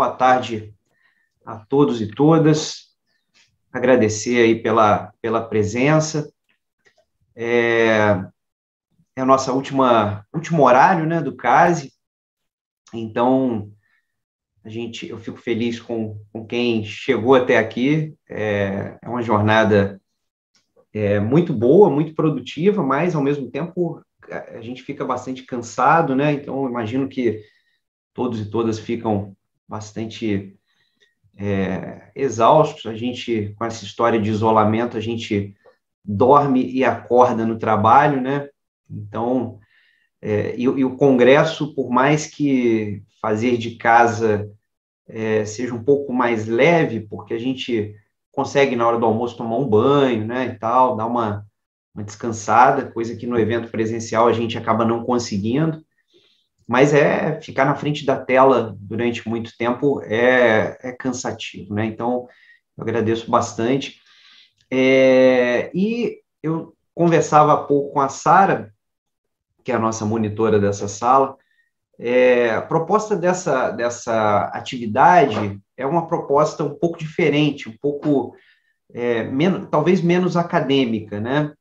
boa tarde a todos e todas. Agradecer aí pela presença. É o nosso último horário, né, do CASE. Então, eu fico feliz com quem chegou até aqui. É uma jornada muito boa, muito produtiva, mas, ao mesmo tempo, a gente fica bastante cansado, né? Então, imagino que todos e todas ficam bastante exaustos. A gente, com essa história de isolamento, a gente dorme e acorda no trabalho, né? Então, e o congresso, por mais que fazer de casa seja um pouco mais leve, porque a gente consegue, na hora do almoço, tomar um banho, né, e tal, dar uma descansada, coisa que no evento presencial a gente acaba não conseguindo, mas ficar na frente da tela durante muito tempo é cansativo, né? Então, eu agradeço bastante. E eu conversava há pouco com a Sara, que é a nossa monitora dessa sala. A proposta dessa atividade é uma proposta um pouco diferente, um pouco, talvez menos acadêmica, né?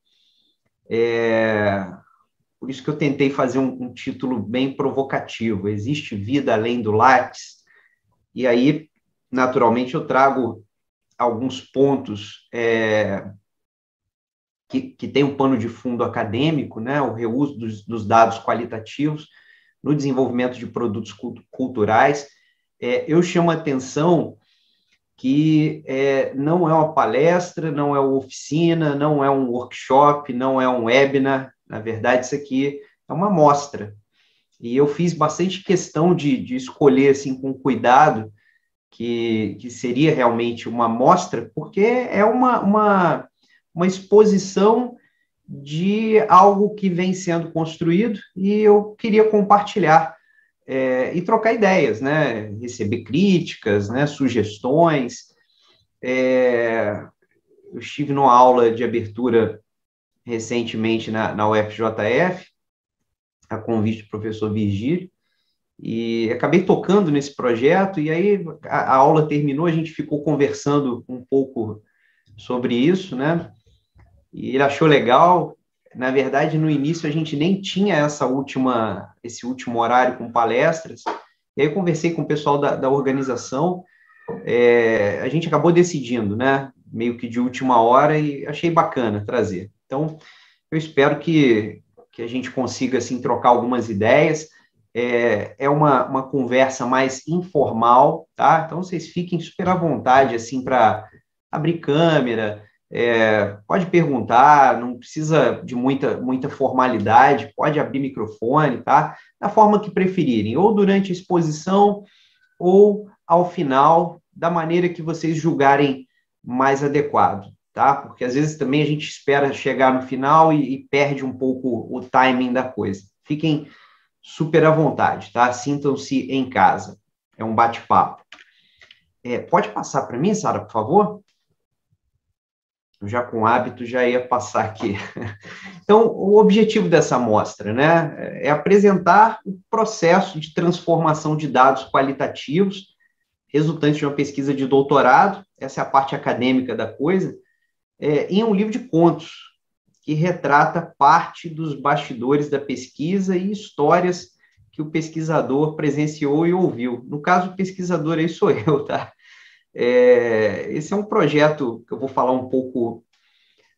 Por isso que eu tentei fazer um título bem provocativo: Existe vida além do Lattes? E aí, naturalmente, eu trago alguns pontos que tem um pano de fundo acadêmico, né? O reuso dos dados qualitativos no desenvolvimento de produtos culturais. Eu chamo a atenção que não é uma palestra, não é uma oficina, não é um workshop, não é um webinar. Na verdade, isso aqui é uma amostra. E eu fiz bastante questão de escolher assim, com cuidado que seria realmente uma amostra, porque é uma exposição de algo que vem sendo construído e eu queria compartilhar e trocar ideias, né? Receber críticas, né? Sugestões. Eu estive numa aula de abertura recentemente na UFJF, a convite do professor Virgílio, e acabei tocando nesse projeto, e aí a aula terminou, a gente ficou conversando um pouco sobre isso, né? E ele achou legal. Na verdade, no início, a gente nem tinha esse último horário com palestras, e aí eu conversei com o pessoal da organização, a gente acabou decidindo, né? Meio que de última hora, e achei bacana trazer. Então, eu espero que a gente consiga, assim, trocar algumas ideias. É uma conversa mais informal, tá? Então, vocês fiquem super à vontade, assim, para abrir câmera, pode perguntar, não precisa de muita formalidade, pode abrir microfone, tá? Da forma que preferirem, ou durante a exposição, ou ao final, da maneira que vocês julgarem mais adequado, tá? Porque às vezes também a gente espera chegar no final e perde um pouco o timing da coisa. Fiquem super à vontade, tá? Sintam-se em casa. É um bate-papo. Pode passar para mim, Sara, por favor? Eu já com hábito já ia passar aqui. Então, o objetivo dessa amostra, né, é apresentar o processo de transformação de dados qualitativos resultantes de uma pesquisa de doutorado, essa é a parte acadêmica da coisa, em um livro de contos, que retrata parte dos bastidores da pesquisa e histórias que o pesquisador presenciou e ouviu. No caso, o pesquisador aí sou eu, tá? Esse é um projeto que eu vou falar um pouco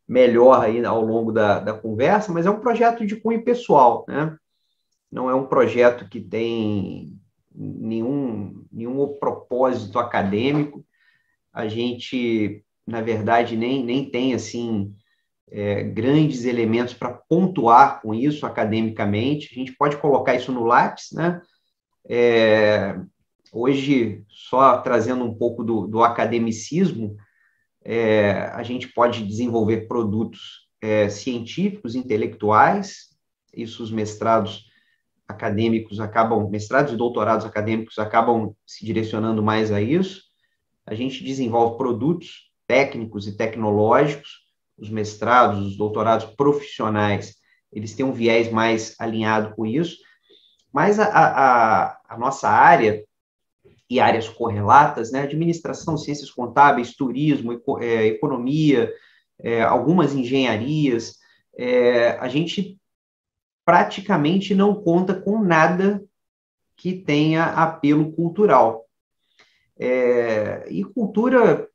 melhor aí ao longo da conversa, mas é um projeto de cunho pessoal, né? Não é um projeto que tem nenhum propósito acadêmico. A gente, na verdade, nem tem, assim, grandes elementos para pontuar com isso academicamente. A gente pode colocar isso no Lattes, né? Hoje, só trazendo um pouco do academicismo, a gente pode desenvolver produtos científicos, intelectuais, isso os mestrados acadêmicos mestrados e doutorados acadêmicos acabam se direcionando mais a isso. A gente desenvolve produtos técnicos e tecnológicos, os mestrados, os doutorados profissionais, eles têm um viés mais alinhado com isso, mas a nossa área e áreas correlatas, né? Administração, ciências contábeis, turismo, economia, algumas engenharias. A gente praticamente não conta com nada que tenha apelo cultural. E cultura,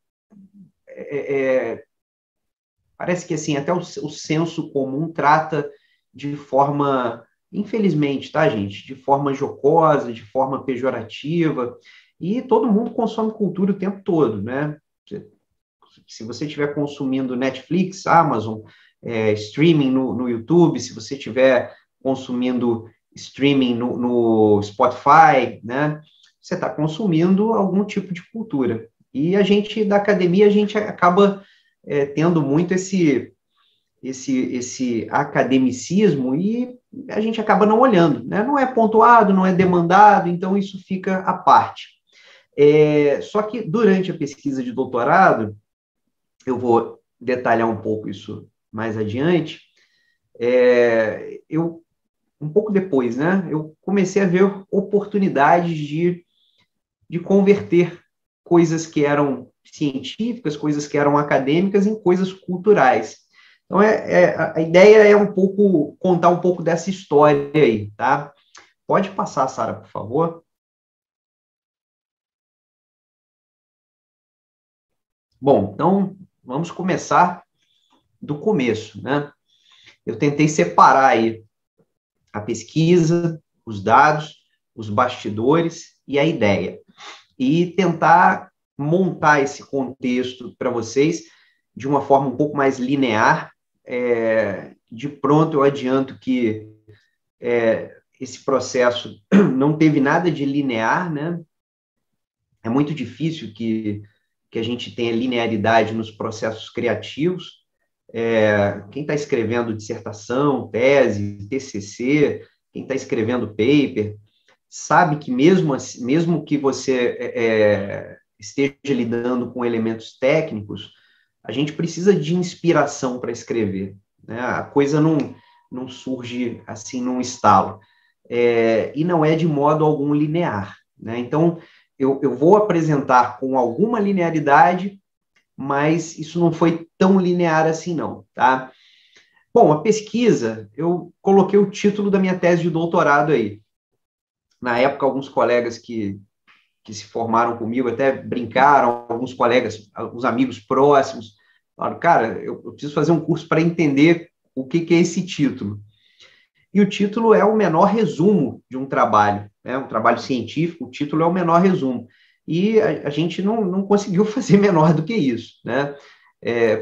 parece que assim, até o senso comum trata de forma, infelizmente, tá, gente? De forma jocosa, de forma pejorativa, e todo mundo consome cultura o tempo todo, né? Se você estiver consumindo Netflix, Amazon, streaming no YouTube, se você estiver consumindo streaming no Spotify, né? Você está consumindo algum tipo de cultura. E a gente, da academia, a gente acaba tendo muito esse academicismo e a gente acaba não olhando, né? Não é pontuado, não é demandado, então isso fica à parte. Só que durante a pesquisa de doutorado, eu vou detalhar um pouco isso mais adiante, um pouco depois, né, eu comecei a ver oportunidades de converter coisas que eram científicas, coisas que eram acadêmicas, em coisas culturais. Então, a ideia é contar um pouco dessa história aí, tá? Pode passar, Sara, por favor. Bom, então, vamos começar do começo, né? Eu tentei separar aí a pesquisa, os dados, os bastidores e a ideia. E tentar montar esse contexto para vocês de uma forma um pouco mais linear. De pronto, eu adianto que esse processo não teve nada de linear, né? É muito difícil que a gente tenha linearidade nos processos criativos. Quem está escrevendo dissertação, tese, TCC, quem está escrevendo paper, sabe que mesmo que você esteja lidando com elementos técnicos, a gente precisa de inspiração para escrever, né? A coisa não surge assim num estalo. E não é de modo algum linear, né? Então, eu vou apresentar com alguma linearidade, mas isso não foi tão linear assim, não, tá? Bom, a pesquisa, eu coloquei o título da minha tese de doutorado aí. Na época, alguns colegas que se formaram comigo até brincaram, alguns colegas, alguns amigos próximos, falaram, cara, eu preciso fazer um curso para entender o que é esse título. E o título é o menor resumo de um trabalho, né? Um trabalho científico, o título é o menor resumo. E a gente não conseguiu fazer menor do que isso, né?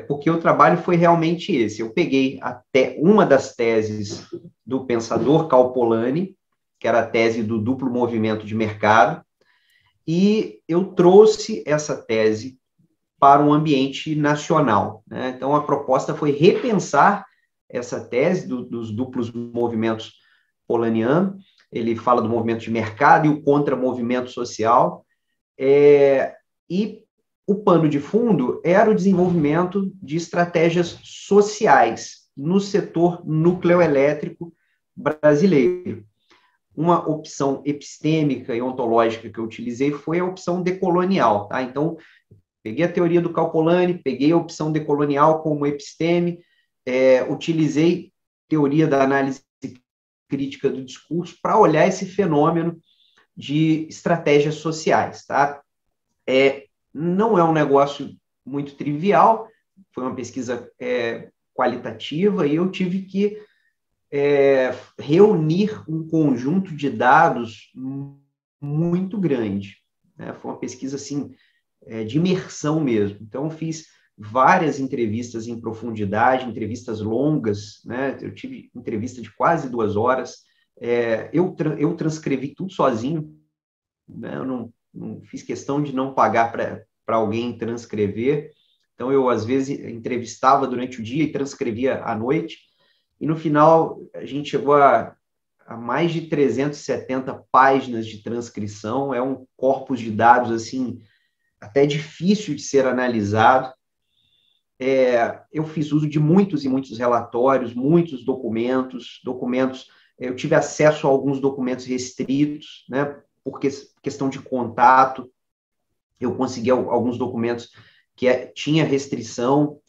Porque o trabalho foi realmente esse. Eu peguei até uma das teses do pensador Karl Polanyi, que era a tese do duplo movimento de mercado, e eu trouxe essa tese para um ambiente nacional, né? Então, a proposta foi repensar essa tese dos duplos movimentos polanyiano. Ele fala do movimento de mercado e o contra-movimento social, e o pano de fundo era o desenvolvimento de estratégias sociais no setor nucleoelétrico brasileiro. Uma opção epistêmica e ontológica que eu utilizei foi a opção decolonial, tá? Então, peguei a teoria do Karl Polanyi, peguei a opção decolonial como episteme, utilizei teoria da análise crítica do discurso para olhar esse fenômeno de estratégias sociais, tá? Não é um negócio muito trivial, foi uma pesquisa qualitativa e eu tive que reunir um conjunto de dados muito grande, né? Foi uma pesquisa assim de imersão mesmo. Então, eu fiz várias entrevistas em profundidade, entrevistas longas, né? Eu tive entrevista de quase 2 horas. Eu transcrevi tudo sozinho, né? Eu não fiz questão de não pagar para alguém transcrever. Então, eu, às vezes, entrevistava durante o dia e transcrevia à noite. E, no final, a gente chegou a mais de 370 páginas de transcrição. É um corpus de dados, assim, até difícil de ser analisado. Eu fiz uso de muitos e muitos relatórios, muitos documentos, eu tive acesso a alguns documentos restritos, né, por questão de contato, eu consegui alguns documentos que tinha restrição,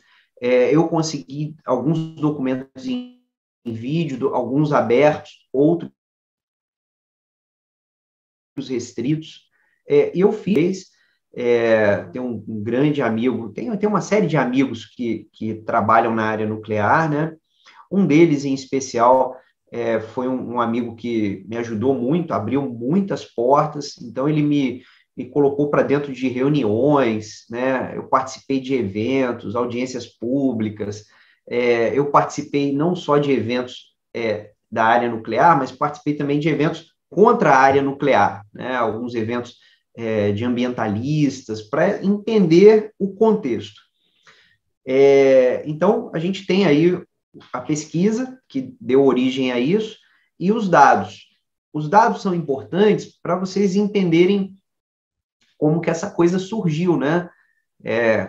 eu consegui alguns documentos em vídeo, alguns abertos, outros restritos, e eu fiz, tem um grande amigo, tem uma série de amigos que trabalham na área nuclear, né? Um deles, em especial, foi um amigo que me ajudou muito, abriu muitas portas, então ele me colocou para dentro de reuniões, né? Eu participei de eventos, audiências públicas, eu participei não só de eventos da área nuclear, mas participei também de eventos contra a área nuclear, né? Alguns eventos de ambientalistas, para entender o contexto. Então, a gente tem aí a pesquisa, que deu origem a isso, e os dados. Os dados são importantes para vocês entenderem como que essa coisa surgiu, né?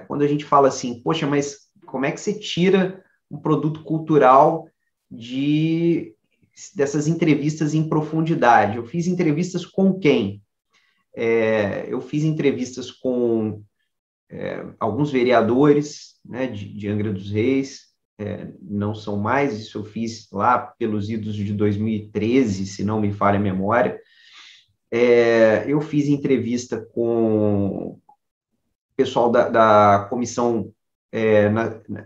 Quando a gente fala assim, poxa, mas como é que você tira um produto cultural dessas entrevistas em profundidade? Eu fiz entrevistas com quem? Eu fiz entrevistas com alguns vereadores, né, de Angra dos Reis, não são mais, isso eu fiz lá pelos idos de 2013, se não me falha a memória. Eu fiz entrevista com o pessoal da comissão,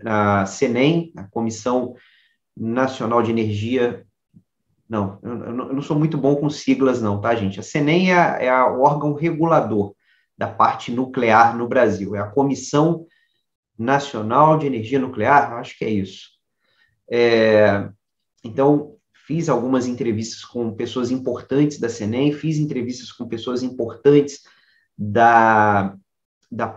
na CENEM, a Comissão Nacional de Energia. Não, eu não sou muito bom com siglas, não, tá, gente? A CENEM é o órgão regulador da parte nuclear no Brasil, é a Comissão Nacional de Energia Nuclear, acho que é isso. Então, fiz algumas entrevistas com pessoas importantes da CENEM, fiz entrevistas com pessoas importantes da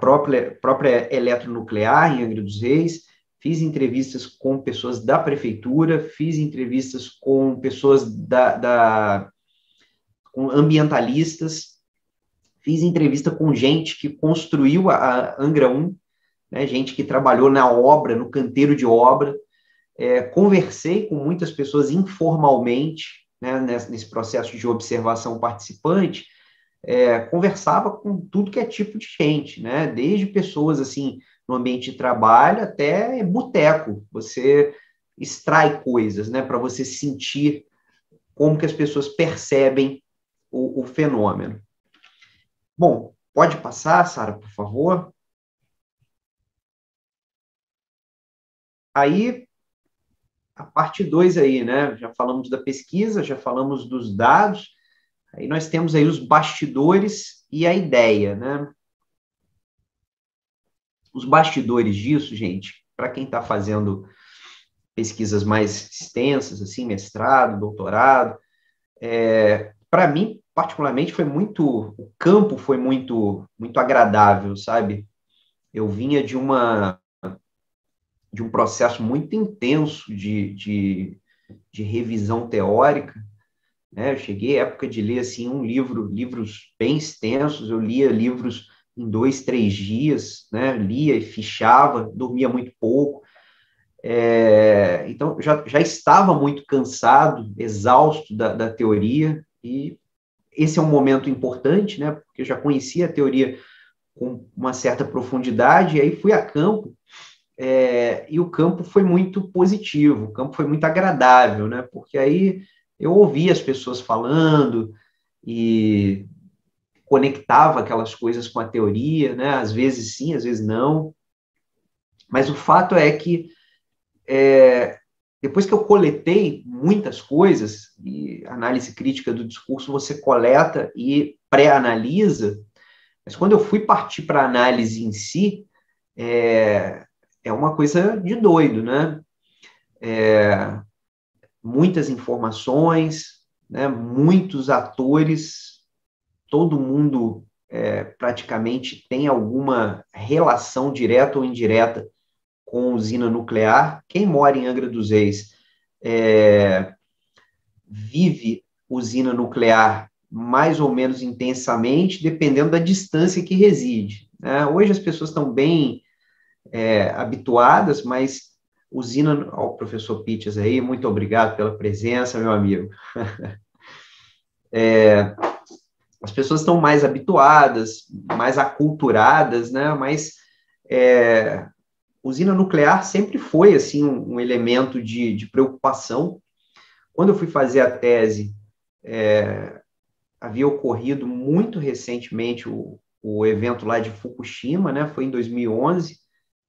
própria Eletronuclear em Angra dos Reis, fiz entrevistas com pessoas da prefeitura, fiz entrevistas com pessoas com ambientalistas, fiz entrevista com gente que construiu a Angra 1, né, gente que trabalhou na obra, no canteiro de obra, conversei com muitas pessoas informalmente, né, nesse processo de observação participante, conversava com tudo que é tipo de gente, né, desde pessoas, assim, no ambiente de trabalho até boteco, você extrai coisas, né, para você sentir como que as pessoas percebem o fenômeno. Bom, pode passar, Sara, por favor? Aí, a parte 2 aí, né? Já falamos da pesquisa, já falamos dos dados, aí nós temos aí os bastidores e a ideia, né? Os bastidores disso, gente, para quem está fazendo pesquisas mais extensas, assim, mestrado, doutorado, para mim, particularmente, o campo foi muito, muito agradável, sabe? Eu vinha de um processo muito intenso de revisão teórica, né? Eu cheguei à época de ler, assim, livros bem extensos, eu lia livros em 2, 3 dias, né? Lia e fichava, dormia muito pouco, então já estava muito cansado, exausto da teoria, e esse é um momento importante, né? Porque eu já conhecia a teoria com uma certa profundidade, e aí fui a campo, e o campo foi muito positivo, o campo foi muito agradável, né? Porque aí eu ouvia as pessoas falando e conectava aquelas coisas com a teoria, né? Às vezes sim, às vezes não. Mas o fato é que depois que eu coletei muitas coisas, e análise crítica do discurso você coleta e pré-analisa, mas quando eu fui partir para a análise em si, é uma coisa de doido, né? Muitas informações, né? Muitos atores, todo mundo praticamente tem alguma relação direta ou indireta com usina nuclear. Quem mora em Angra dos Reis vive usina nuclear mais ou menos intensamente, dependendo da distância que reside, né? Hoje as pessoas estão bem habituadas, mas usina... Ó, o professor Pittas aí, muito obrigado pela presença, meu amigo. as pessoas estão mais habituadas, mais aculturadas, né? Mas usina nuclear sempre foi assim um elemento de preocupação. Quando eu fui fazer a tese, havia ocorrido muito recentemente o evento lá de Fukushima, né? Foi em 2011,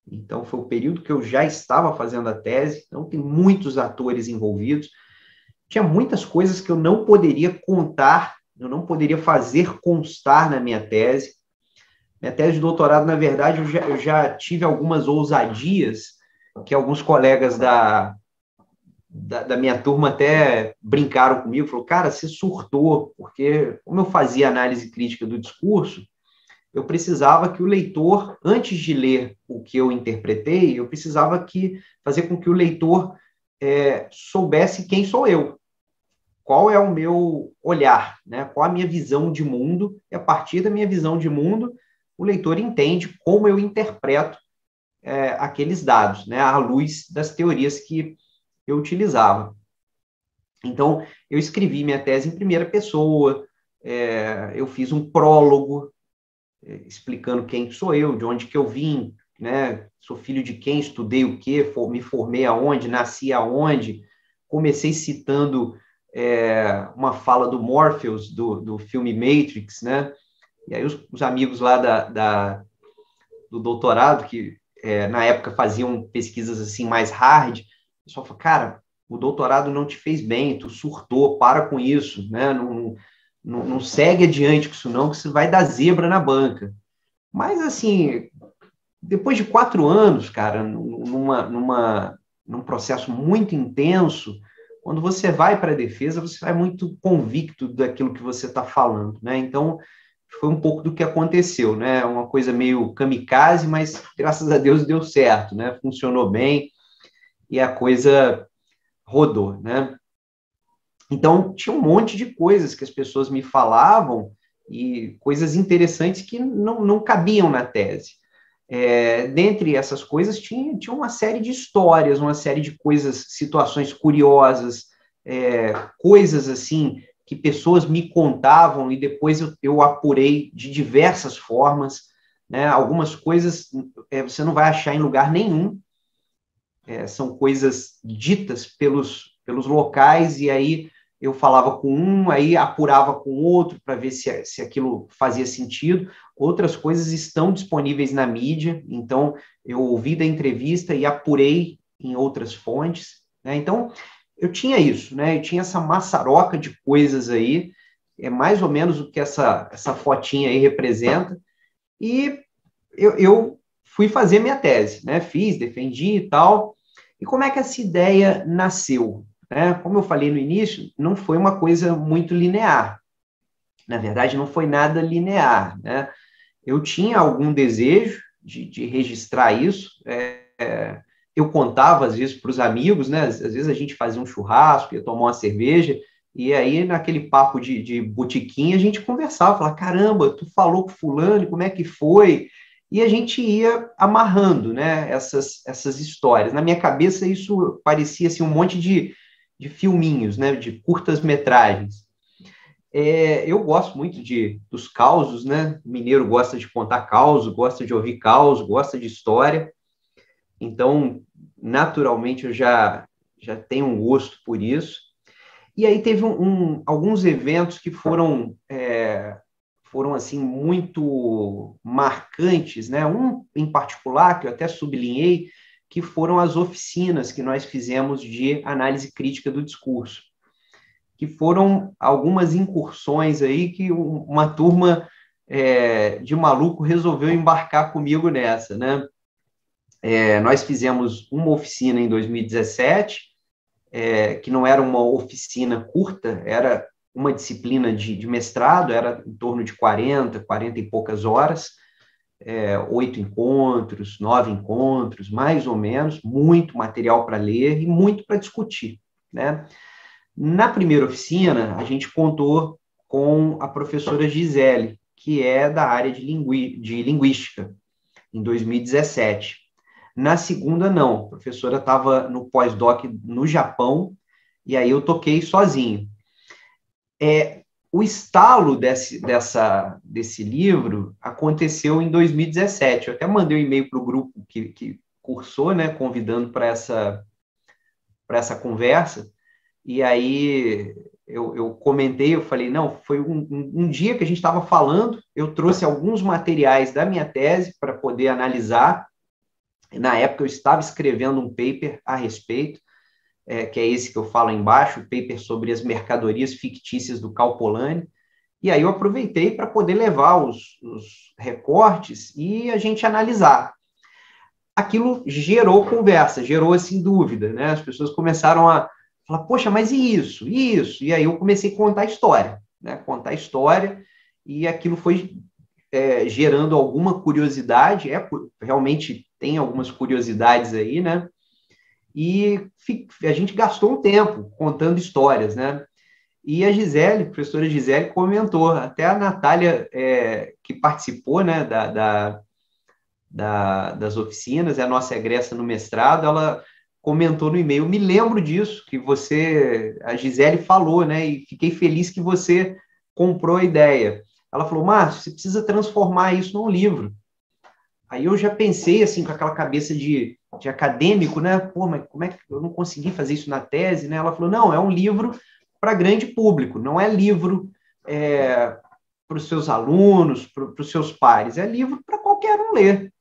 então foi o período que eu já estava fazendo a tese, então tem muitos atores envolvidos, tinha muitas coisas que eu não poderia contar, eu não poderia fazer constar na minha tese. Minha tese de doutorado, na verdade, eu já tive algumas ousadias que alguns colegas da minha turma até brincaram comigo, falou, cara, você surtou, porque como eu fazia análise crítica do discurso, eu precisava que o leitor, antes de ler o que eu interpretei, eu precisava fazer com que o leitor soubesse quem sou eu, qual é o meu olhar, né? Qual a minha visão de mundo, e a partir da minha visão de mundo, o leitor entende como eu interpreto aqueles dados, né? À luz das teorias que eu utilizava. Então, eu escrevi minha tese em primeira pessoa, eu fiz um prólogo, explicando quem sou eu, de onde que eu vim, né? Sou filho de quem, estudei o quê, me formei aonde, nasci aonde, comecei citando uma fala do Morpheus, do filme Matrix, né? E aí os amigos lá do doutorado, que na época faziam pesquisas assim mais hard, o pessoal falou, cara, o doutorado não te fez bem, tu surtou, para com isso, né? Não segue adiante com isso não, que você vai dar zebra na banca. Mas, assim, depois de 4 anos, cara, num processo muito intenso, quando você vai para a defesa, você vai muito convicto daquilo que você está falando, né? Então, foi um pouco do que aconteceu, né? Uma coisa meio kamikaze, mas graças a Deus deu certo, né? Funcionou bem e a coisa rodou, né? Então, tinha um monte de coisas que as pessoas me falavam e coisas interessantes que não cabiam na tese. Dentre essas coisas, tinha uma série de histórias, uma série de coisas, situações curiosas, coisas assim que pessoas me contavam e depois eu apurei de diversas formas, né? Algumas coisas você não vai achar em lugar nenhum, são coisas ditas pelos locais, e aí eu falava com um, aí apurava com outro para ver se aquilo fazia sentido. Outras coisas estão disponíveis na mídia, então eu ouvi da entrevista e apurei em outras fontes, né? Então, eu tinha isso, né? Eu tinha essa maçaroca de coisas aí, é mais ou menos o que essa fotinha aí representa, e eu fui fazer minha tese, né? Fiz, defendi e tal. E como é que essa ideia nasceu? Né? Como eu falei no início, não foi uma coisa muito linear. Na verdade, não foi nada linear, né? Eu tinha algum desejo de registrar isso. Eu contava, às vezes, para os amigos, né? Às vezes a gente fazia um churrasco, ia tomar uma cerveja, e aí, naquele papo de botiquim, a gente conversava, falava, caramba, tu falou com fulano, como é que foi? E a gente ia amarrando, né, essas histórias. Na minha cabeça, isso parecia assim, um monte de filminhos, né, de curtas-metragens. Eu gosto muito dos causos, né? O mineiro gosta de contar causos, gosta de ouvir causos, gosta de história. Então, naturalmente, eu já tenho um gosto por isso. E aí teve alguns eventos que foram assim muito marcantes, né? Um em particular que eu até sublinhei, que foram as oficinas que nós fizemos de análise crítica do discurso, que foram algumas incursões aí que uma turma de maluco resolveu embarcar comigo nessa, né? Nós fizemos uma oficina em 2017, que não era uma oficina curta, era uma disciplina de mestrado, era em torno de 40 e poucas horas, 8 encontros, 9 encontros, mais ou menos, muito material para ler e muito para discutir, né? Na primeira oficina, a gente contou com a professora Gisele, que é da área de linguística, em 2017. Na segunda, não. A professora estava no pós-doc no Japão, e aí eu toquei sozinho. o estalo desse livro aconteceu em 2017. Eu até mandei um e-mail para o grupo que cursou, né, convidando para essa conversa, e aí eu comentei, eu falei, não, foi um dia que a gente estava falando, eu trouxe alguns materiais da minha tese para poder analisar. Na época eu estava escrevendo um paper a respeito, que é esse que eu falo embaixo, o paper sobre as mercadorias fictícias do Cal Polanyi, e aí eu aproveitei para poder levar os recortes e a gente analisar. Aquilo gerou conversa, gerou assim dúvida, né? As pessoas começaram a falar, poxa, mas e isso? E isso? E aí eu comecei a contar a história, né? Contar a história, e aquilo foi gerando alguma curiosidade, realmente tem algumas curiosidades aí, né? E a gente gastou um tempo contando histórias, né? E a Gisele, a professora Gisele, comentou, até a Natália, que participou, né, das oficinas, é a nossa egressa no mestrado, ela comentou no e-mail, me lembro disso, que a Gisele falou, né, e fiquei feliz que você comprou a ideia. Ela falou, Márcio, você precisa transformar isso num livro. Aí eu já pensei, assim, com aquela cabeça de acadêmico, né, pô, mas como é que eu não consegui fazer isso na tese, né? Ela falou, não, é um livro para grande público, não é livro para os seus alunos, para os seus pares, é livro para qualquer um ler.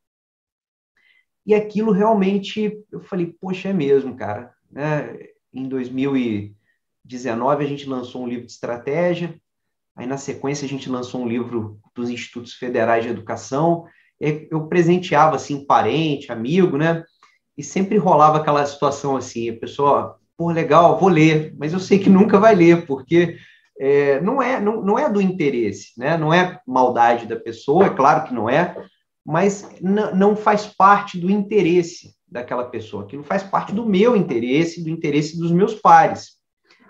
E aquilo realmente, eu falei, poxa, é mesmo, cara. Né? Em 2019, a gente lançou um livro de estratégia, aí na sequência a gente lançou um livro dos Institutos Federais de Educação, eu presenteava, assim, parente, amigo, né? E sempre rolava aquela situação assim, a pessoa, pô, legal, vou ler, mas eu sei que nunca vai ler, porque não é do interesse, né? Não é maldade da pessoa, é claro que não é, mas não faz parte do interesse daquela pessoa, aquilo faz parte do meu interesse, do interesse dos meus pares.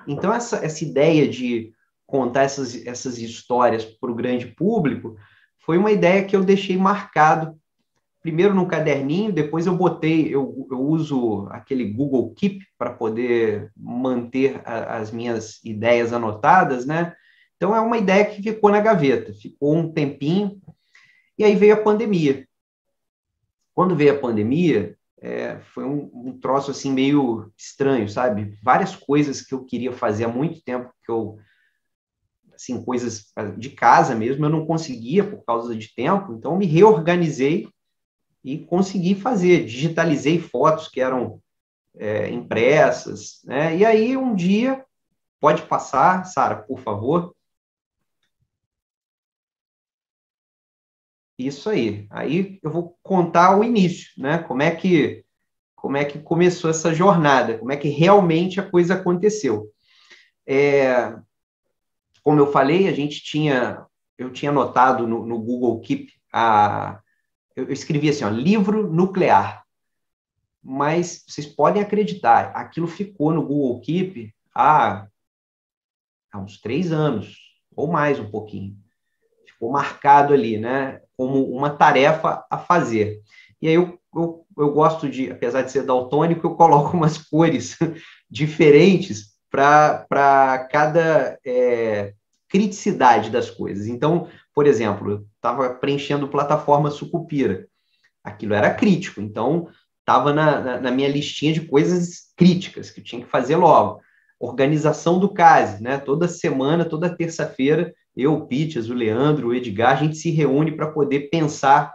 Então, essa ideia de contar essas histórias para o grande público foi uma ideia que eu deixei marcado, primeiro no caderninho, depois eu uso aquele Google Keep para poder manter as minhas ideias anotadas, né? Então, é uma ideia que ficou na gaveta, ficou um tempinho, e aí veio a pandemia. Quando veio a pandemia, foi um troço assim meio estranho, sabe? Várias coisas que eu queria fazer há muito tempo, assim, coisas de casa mesmo, eu não conseguia por causa de tempo, então eu me reorganizei e consegui fazer, digitalizei fotos que eram impressas, né? E aí um dia, pode passar, Sara, por favor. Isso aí. Aí eu vou contar o início, né? Como é que começou essa jornada, como é que realmente a coisa aconteceu. Como eu falei, eu tinha anotado no Google Keep, eu escrevi assim, ó, livro nuclear, mas vocês podem acreditar, aquilo ficou no Google Keep há uns 3 anos, ou mais um pouquinho. Ficou marcado ali, né, como uma tarefa a fazer. E aí eu gosto de, apesar de ser daltônico, eu coloco umas cores diferentes para cada criticidade das coisas. Então, por exemplo, eu estava preenchendo plataforma Sucupira. Aquilo era crítico, então estava na minha listinha de coisas críticas que eu tinha que fazer logo. Organização do CASE, né? Toda semana, toda terça-feira, eu, o Pitches, o Leandro, o Edgar, a gente se reúne para poder pensar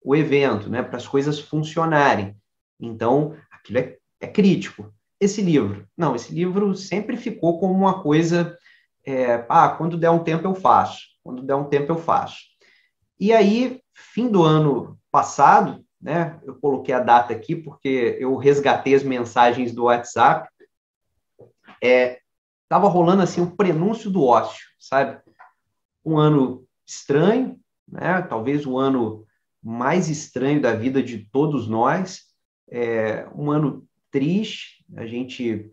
o evento, né? Para as coisas funcionarem. Então, aquilo é crítico. Esse livro sempre ficou como uma coisa, quando der um tempo eu faço, quando der um tempo eu faço. E aí, fim do ano passado, né, eu coloquei a data aqui porque eu resgatei as mensagens do WhatsApp, estava rolando assim um prenúncio do ócio, sabe? Um ano estranho, né? Talvez o ano mais estranho da vida de todos nós, um ano triste, a gente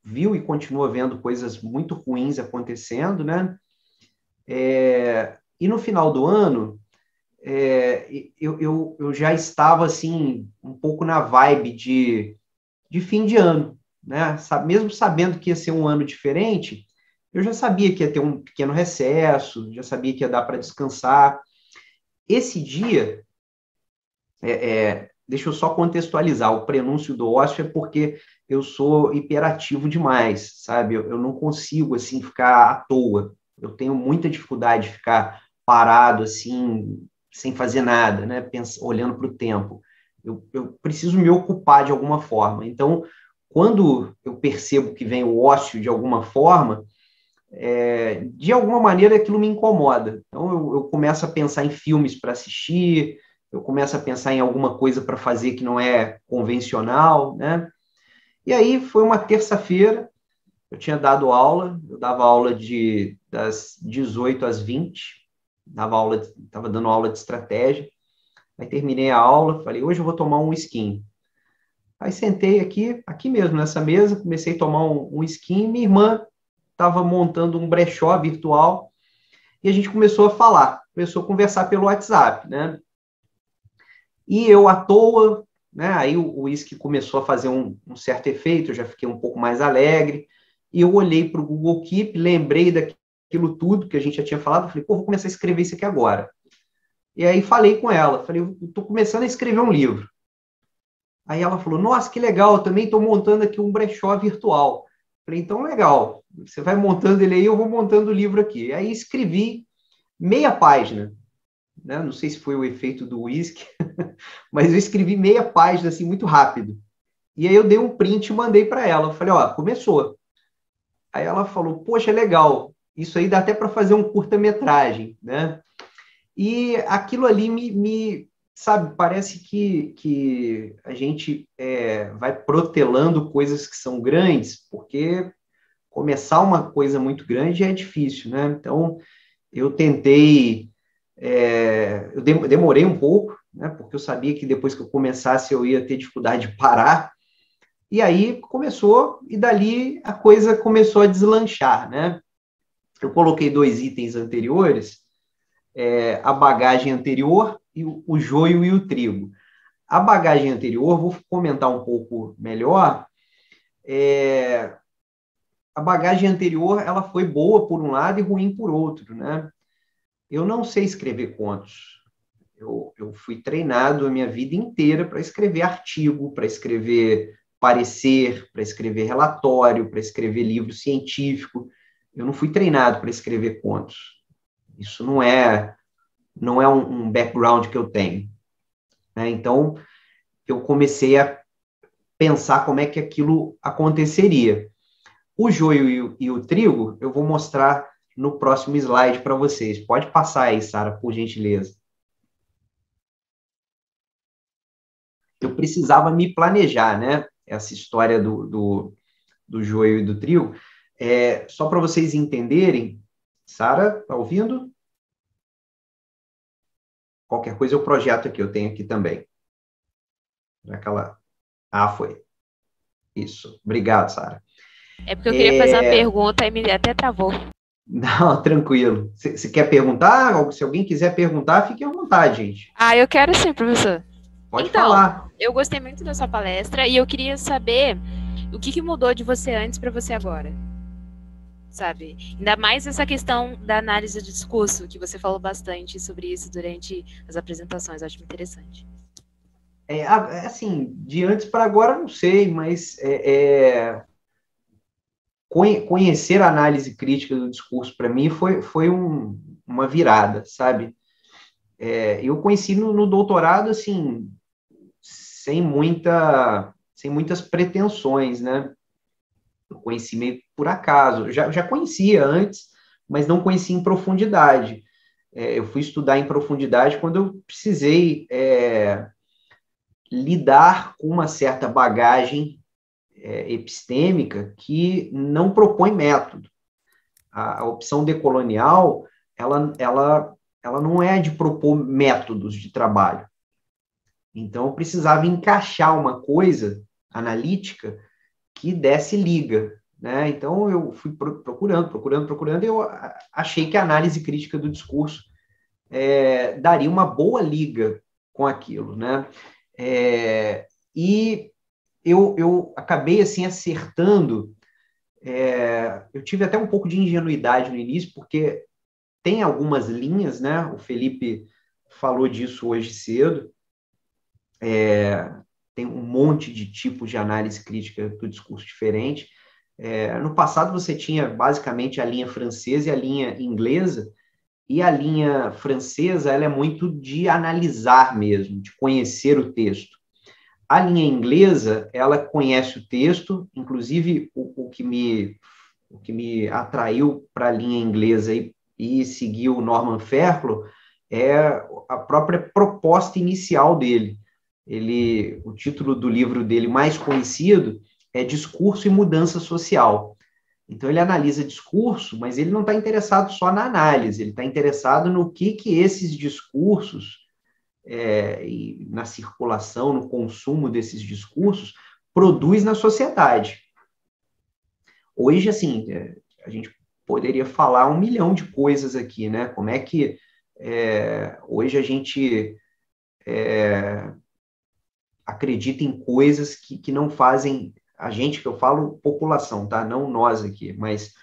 viu e continua vendo coisas muito ruins acontecendo, né? E no final do ano, eu já estava assim um pouco na vibe de fim de ano, né? Mesmo sabendo que ia ser um ano diferente, eu já sabia que ia ter um pequeno recesso, já sabia que ia dar para descansar. Esse dia, deixa eu só contextualizar, o prenúncio do ócio é porque eu sou hiperativo demais, sabe? Eu não consigo, assim, ficar à toa. Eu tenho muita dificuldade de ficar parado, assim, sem fazer nada, né? Olhando para o tempo. Eu preciso me ocupar de alguma forma. Então, quando eu percebo que vem o ócio de alguma forma, de alguma maneira aquilo me incomoda. Então, eu começo a pensar em filmes para assistir, eu começo a pensar em alguma coisa para fazer que não é convencional, né? E aí foi uma terça-feira, eu tinha dado aula, eu dava aula das 18 às 20, estava dando aula de estratégia, aí terminei a aula, falei, hoje eu vou tomar um skin. Aí sentei aqui mesmo, nessa mesa, comecei a tomar um skin, minha irmã estava montando um brechó virtual, e a gente começou a falar, começou a conversar pelo WhatsApp, né? E eu à toa, né? Aí o uísque começou a fazer um certo efeito, eu já fiquei um pouco mais alegre, e eu olhei para o Google Keep, lembrei daquilo tudo que a gente já tinha falado, falei, pô, vou começar a escrever isso aqui agora. E aí falei com ela, falei, eu estou começando a escrever um livro. Aí ela falou, nossa, que legal, eu também estou montando aqui um brechó virtual. Falei, então legal, você vai montando ele aí, eu vou montando o livro aqui. Aí escrevi meia página, né? Não sei se foi o efeito do uísque, mas eu escrevi meia página assim muito rápido. E aí eu dei um print e mandei para ela. Eu falei, ó, começou. Aí ela falou, poxa, legal. Isso aí dá até para fazer um curta-metragem, né? E aquilo ali sabe, parece que a gente vai protelando coisas que são grandes, porque começar uma coisa muito grande é difícil, né? Então, eu tentei, eu demorei um pouco, né? Porque eu sabia que depois que eu começasse eu ia ter dificuldade de parar, e aí começou, e dali a coisa começou a deslanchar, né? Eu coloquei 2 itens anteriores, a bagagem anterior e o joio e o trigo. A bagagem anterior, vou comentar um pouco melhor, a bagagem anterior ela foi boa por um lado e ruim por outro, né? Eu não sei escrever contos. Eu fui treinado a minha vida inteira para escrever artigo, para escrever parecer, para escrever relatório, para escrever livro científico. Eu não fui treinado para escrever contos. Isso não é um background que eu tenho, né? Então, eu comecei a pensar como é que aquilo aconteceria. O joio e o trigo, eu vou mostrar no próximo slide para vocês. Pode passar aí, Sara, por gentileza. Eu precisava me planejar, né? Essa história do joio e do trigo. Só para vocês entenderem, Sara, tá ouvindo? Qualquer coisa eu projeto aqui, eu tenho aqui também. Aquela... Ah, foi. Isso. Obrigado, Sara. É porque eu queria fazer uma pergunta e me até travou. Não, tranquilo. Você quer perguntar? Se alguém quiser perguntar, fique à vontade, gente. Ah, eu quero sim, professor. Pode Então, falar. eu gostei muito da sua palestra e eu queria saber o que mudou de você antes para você agora, sabe? Ainda mais essa questão da análise do discurso, que você falou bastante sobre isso durante as apresentações, eu acho interessante. Assim, de antes para agora, não sei, mas conhecer a análise crítica do discurso, para mim, foi uma virada, sabe? Eu conheci no doutorado, assim, sem muitas pretensões, né? Eu conheci meio por acaso. Eu já conhecia antes, mas não conhecia em profundidade. Eu fui estudar em profundidade quando eu precisei lidar com uma certa bagagem epistêmica que não propõe método. A opção decolonial, ela não é de propor métodos de trabalho. Então, eu precisava encaixar uma coisa analítica que desse liga, né? Então, eu fui procurando, e eu achei que a análise crítica do discurso daria uma boa liga com aquilo, né? E eu acabei, assim, acertando eu tive até um pouco de ingenuidade no início, porque tem algumas linhas, né? O Felipe falou disso hoje cedo. Tem um monte de tipos de análise crítica do discurso diferente. No passado, você tinha basicamente a linha francesa e a linha inglesa, e a linha francesa ela é muito de analisar mesmo, de conhecer o texto. A linha inglesa, ela conhece o texto, inclusive o que me atraiu para a linha inglesa e seguir o Norman Fairclough é a própria proposta inicial dele. O título do livro dele mais conhecido é Discurso e Mudança Social. Então, ele analisa discurso, mas ele não está interessado só na análise, ele está interessado no que esses discursos, e na circulação, no consumo desses discursos, produz na sociedade. Hoje, assim, a gente poderia falar 1 milhão de coisas aqui, né? Como é que hoje a gente acredita em coisas que não fazem... A gente, que eu falo população, tá? Não nós aqui, mas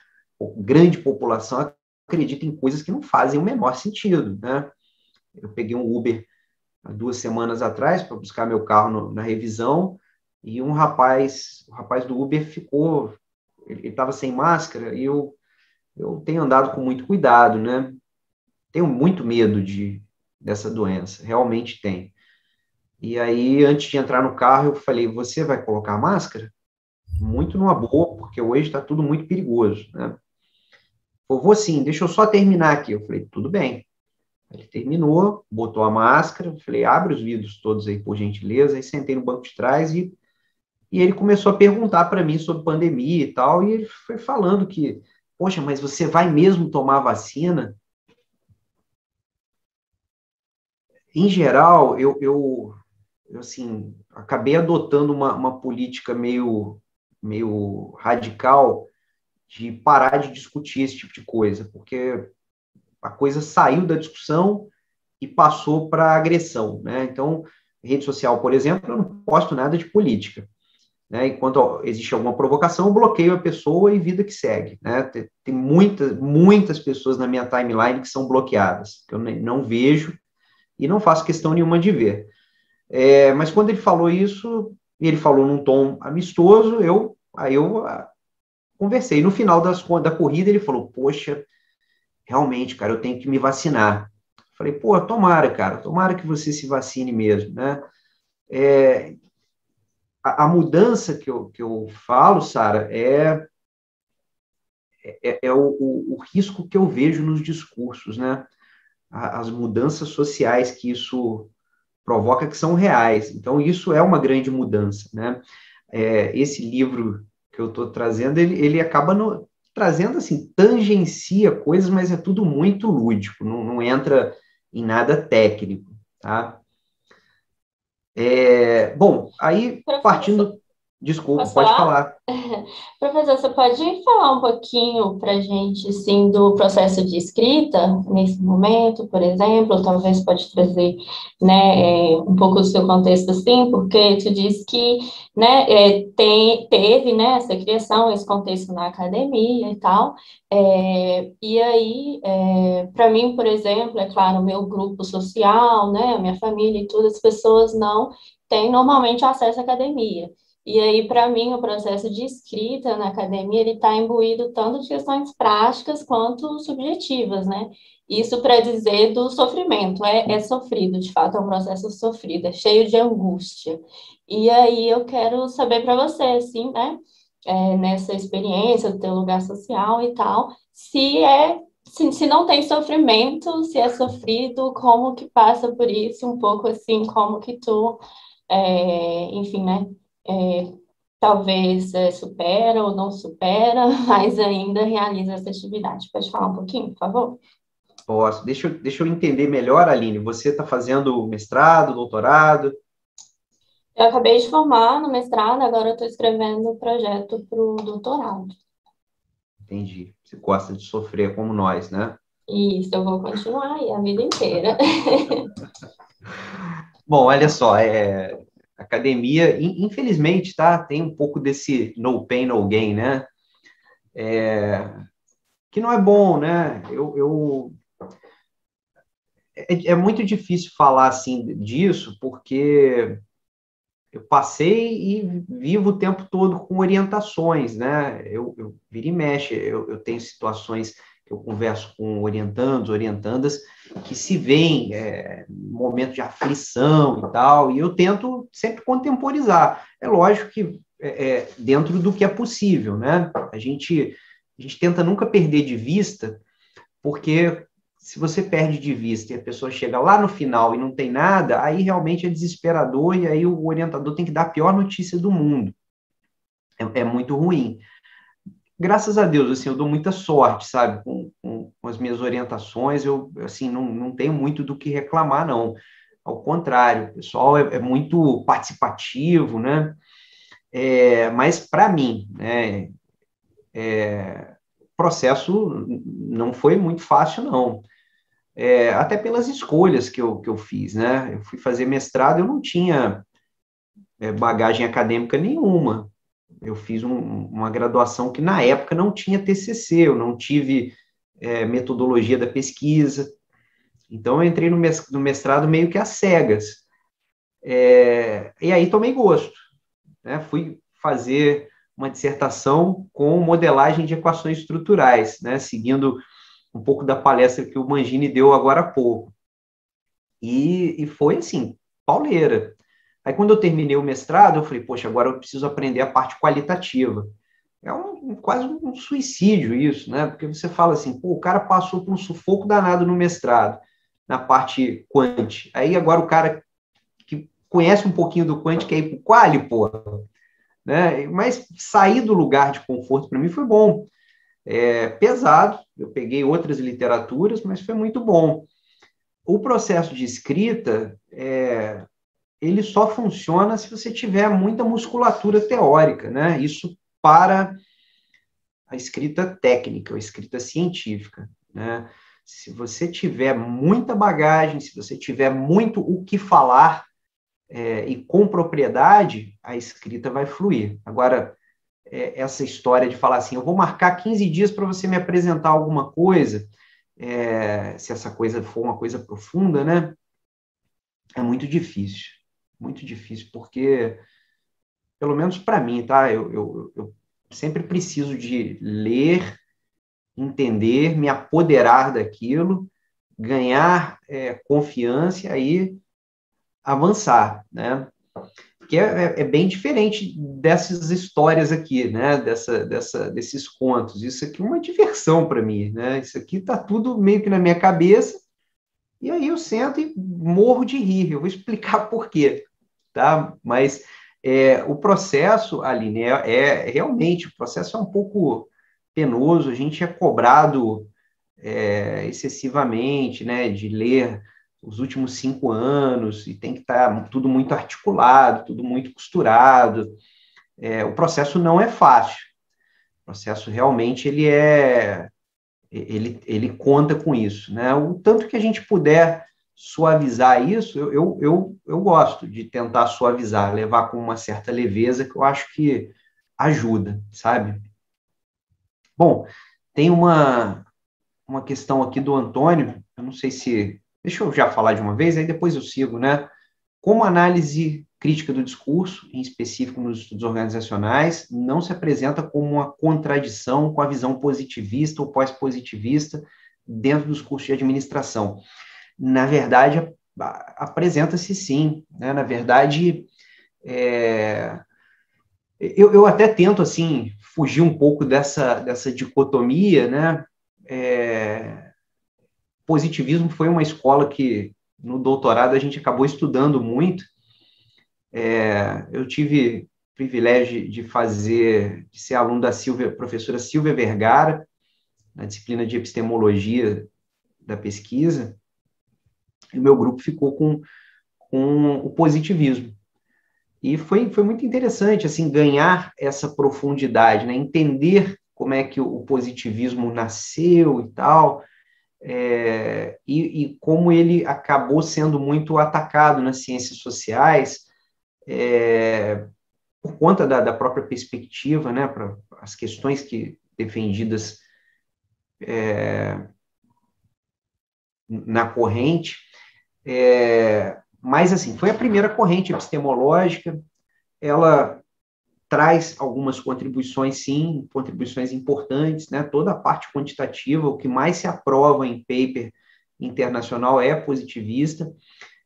grande população acredita em coisas que não fazem o menor sentido, né? Eu peguei um Uber há 2 semanas atrás para buscar meu carro na revisão e o rapaz do Uber ficou... Ele estava sem máscara e eu tenho andado com muito cuidado, né? Tenho muito medo dessa doença, realmente tem. E aí, antes de entrar no carro, eu falei, você vai colocar máscara? Muito numa boa, porque hoje está tudo muito perigoso, né? Eu vou sim, deixa eu só terminar aqui. Eu falei, tudo bem. Ele terminou, botou a máscara, falei, abre os vidros todos aí, por gentileza. Aí sentei no banco de trás e ele começou a perguntar para mim sobre pandemia e tal, e ele foi falando que, poxa, mas você vai mesmo tomar vacina? Em geral, eu assim, acabei adotando uma política meio radical de parar de discutir esse tipo de coisa, porque a coisa saiu da discussão e passou para agressão, né? Então, rede social, por exemplo, eu não posto nada de política, né? Enquanto existe alguma provocação, eu bloqueio a pessoa e vida que segue, né? Tem muitas pessoas na minha timeline que são bloqueadas, que eu não vejo e não faço questão nenhuma de ver. Mas quando ele falou isso, e ele falou num tom amistoso, aí eu conversei. No final da corrida, ele falou, poxa, realmente, cara, eu tenho que me vacinar. Falei, pô, tomara, cara, tomara que você se vacine mesmo, né? A mudança que eu falo, Sara, o risco que eu vejo nos discursos, né? As mudanças sociais que isso provoca, que são reais. Então, isso é uma grande mudança, né? Esse livro que eu estou trazendo, ele acaba trazendo, assim, tangencia coisas, mas é tudo muito lúdico, não entra em nada técnico, tá? Bom, aí, partindo... Desculpa, Posso pode falar? falar. Professor, você pode falar um pouquinho para a gente, assim, do processo de escrita nesse momento, por exemplo? Talvez pode trazer, né, um pouco do seu contexto, assim, porque tu disse que, né, teve, né, essa criação, esse contexto na academia e tal. E aí, para mim, por exemplo, é claro, o meu grupo social, né, a minha família e tudo, as pessoas não têm normalmente acesso à academia. E aí, para mim, o processo de escrita na academia, ele está imbuído tanto de questões práticas quanto subjetivas, né? Isso para dizer do sofrimento, é sofrido, de fato, é um processo sofrido, é cheio de angústia. E aí eu quero saber para você, assim, né, nessa experiência do teu lugar social e tal, se não tem sofrimento, se é sofrido, como que passa por isso, um pouco assim, como que tu, enfim, né, talvez supera ou não supera, mas ainda realiza essa atividade. Pode falar um pouquinho, por favor? Posso. Deixa eu entender melhor, Aline. Você está fazendo mestrado, doutorado? Eu acabei de formar no mestrado, agora eu estou escrevendo o projeto para o doutorado. Entendi. Você gosta de sofrer como nós, né? Isso, eu vou continuar aí a vida inteira. Bom, olha só, academia, infelizmente, tá? Tem um pouco desse no pain, no gain, né? que não é bom, né? É muito difícil falar assim disso, porque eu passei e vivo o tempo todo com orientações, né? Eu vira e mexe, eu tenho situações que eu converso com orientandas, que se veem momento de aflição e tal, e eu tento sempre contemporizar. É lógico que dentro do que é possível, né? A gente tenta nunca perder de vista, porque se você perde de vista e a pessoa chega lá no final e não tem nada, aí realmente é desesperador e aí o orientador tem que dar a pior notícia do mundo. É muito ruim. Graças a Deus, assim, eu dou muita sorte, sabe, com as minhas orientações, eu, assim, não tenho muito do que reclamar, não. Ao contrário, o pessoal é muito participativo, né? Mas, para mim, né, o processo não foi muito fácil, não. Até pelas escolhas que eu fiz, né? Eu fui fazer mestrado, eu não tinha bagagem acadêmica nenhuma. Eu fiz uma graduação que, na época, não tinha TCC, eu não tive metodologia da pesquisa. Então, eu entrei no mestrado meio que às cegas. E aí tomei gosto, né? Fui fazer uma dissertação com modelagem de equações estruturais, né? Seguindo um pouco da palestra que o Mangini deu agora há pouco. E foi, assim, pauleira. Aí, quando eu terminei o mestrado, eu falei, poxa, agora eu preciso aprender a parte qualitativa. É quase um suicídio isso, né? Porque você fala assim, pô, o cara passou por um sufoco danado no mestrado, na parte quant. Aí, agora o cara que conhece um pouquinho do quant quer ir para o quali, pô. Né? Mas sair do lugar de conforto, para mim, foi bom. Pesado, eu peguei outras literaturas, mas foi muito bom. O processo de escrita, ele só funciona se você tiver muita musculatura teórica, né? Isso para a escrita técnica, a escrita científica, né? Se você tiver muita bagagem, se você tiver muito o que falar e com propriedade, a escrita vai fluir. Agora, essa história de falar assim, eu vou marcar 15 dias para você me apresentar alguma coisa, se essa coisa for uma coisa profunda, né? É muito difícil, porque, pelo menos para mim, tá? Eu sempre preciso de ler, entender, me apoderar daquilo, ganhar confiança e aí avançar, né? Que é bem diferente dessas histórias aqui, né? Desses contos. Isso aqui é uma diversão para mim, né? Isso aqui está tudo meio que na minha cabeça, e aí eu sento e morro de rir. Eu vou explicar por quê, tá? Mas o processo, Aline, realmente, o processo é um pouco penoso, a gente é cobrado excessivamente, né? De ler os últimos 5 anos, e tem que estar tudo muito articulado, tudo muito costurado. O processo não é fácil. O processo realmente ele conta com isso, né? O tanto que a gente puder suavizar isso, eu gosto de tentar suavizar, levar com uma certa leveza, que eu acho que ajuda, sabe? Bom, tem uma questão aqui do Antônio, eu não sei se... Deixa eu já falar de uma vez, aí depois eu sigo, né? Como análise crítica do discurso, em específico nos estudos organizacionais, não se apresenta como uma contradição com a visão positivista ou pós-positivista dentro dos cursos de administração. Na verdade, apresenta-se sim, né? Na verdade, eu até tento, assim, fugir um pouco dessa dicotomia, né? Positivismo foi uma escola que, no doutorado, a gente acabou estudando muito. Eu tive o privilégio de ser aluno da professora Silvia Vergara, na disciplina de epistemologia da pesquisa, e o meu grupo ficou com o positivismo. E foi muito interessante, assim, ganhar essa profundidade, né? Entender como é que o positivismo nasceu e tal, e como ele acabou sendo muito atacado nas ciências sociais, por conta da própria perspectiva, né, para as questões que defendidas na corrente, mas, assim, foi a primeira corrente epistemológica. Ela traz algumas contribuições, sim, contribuições importantes, né? Toda a parte quantitativa, o que mais se aprova em paper internacional é positivista.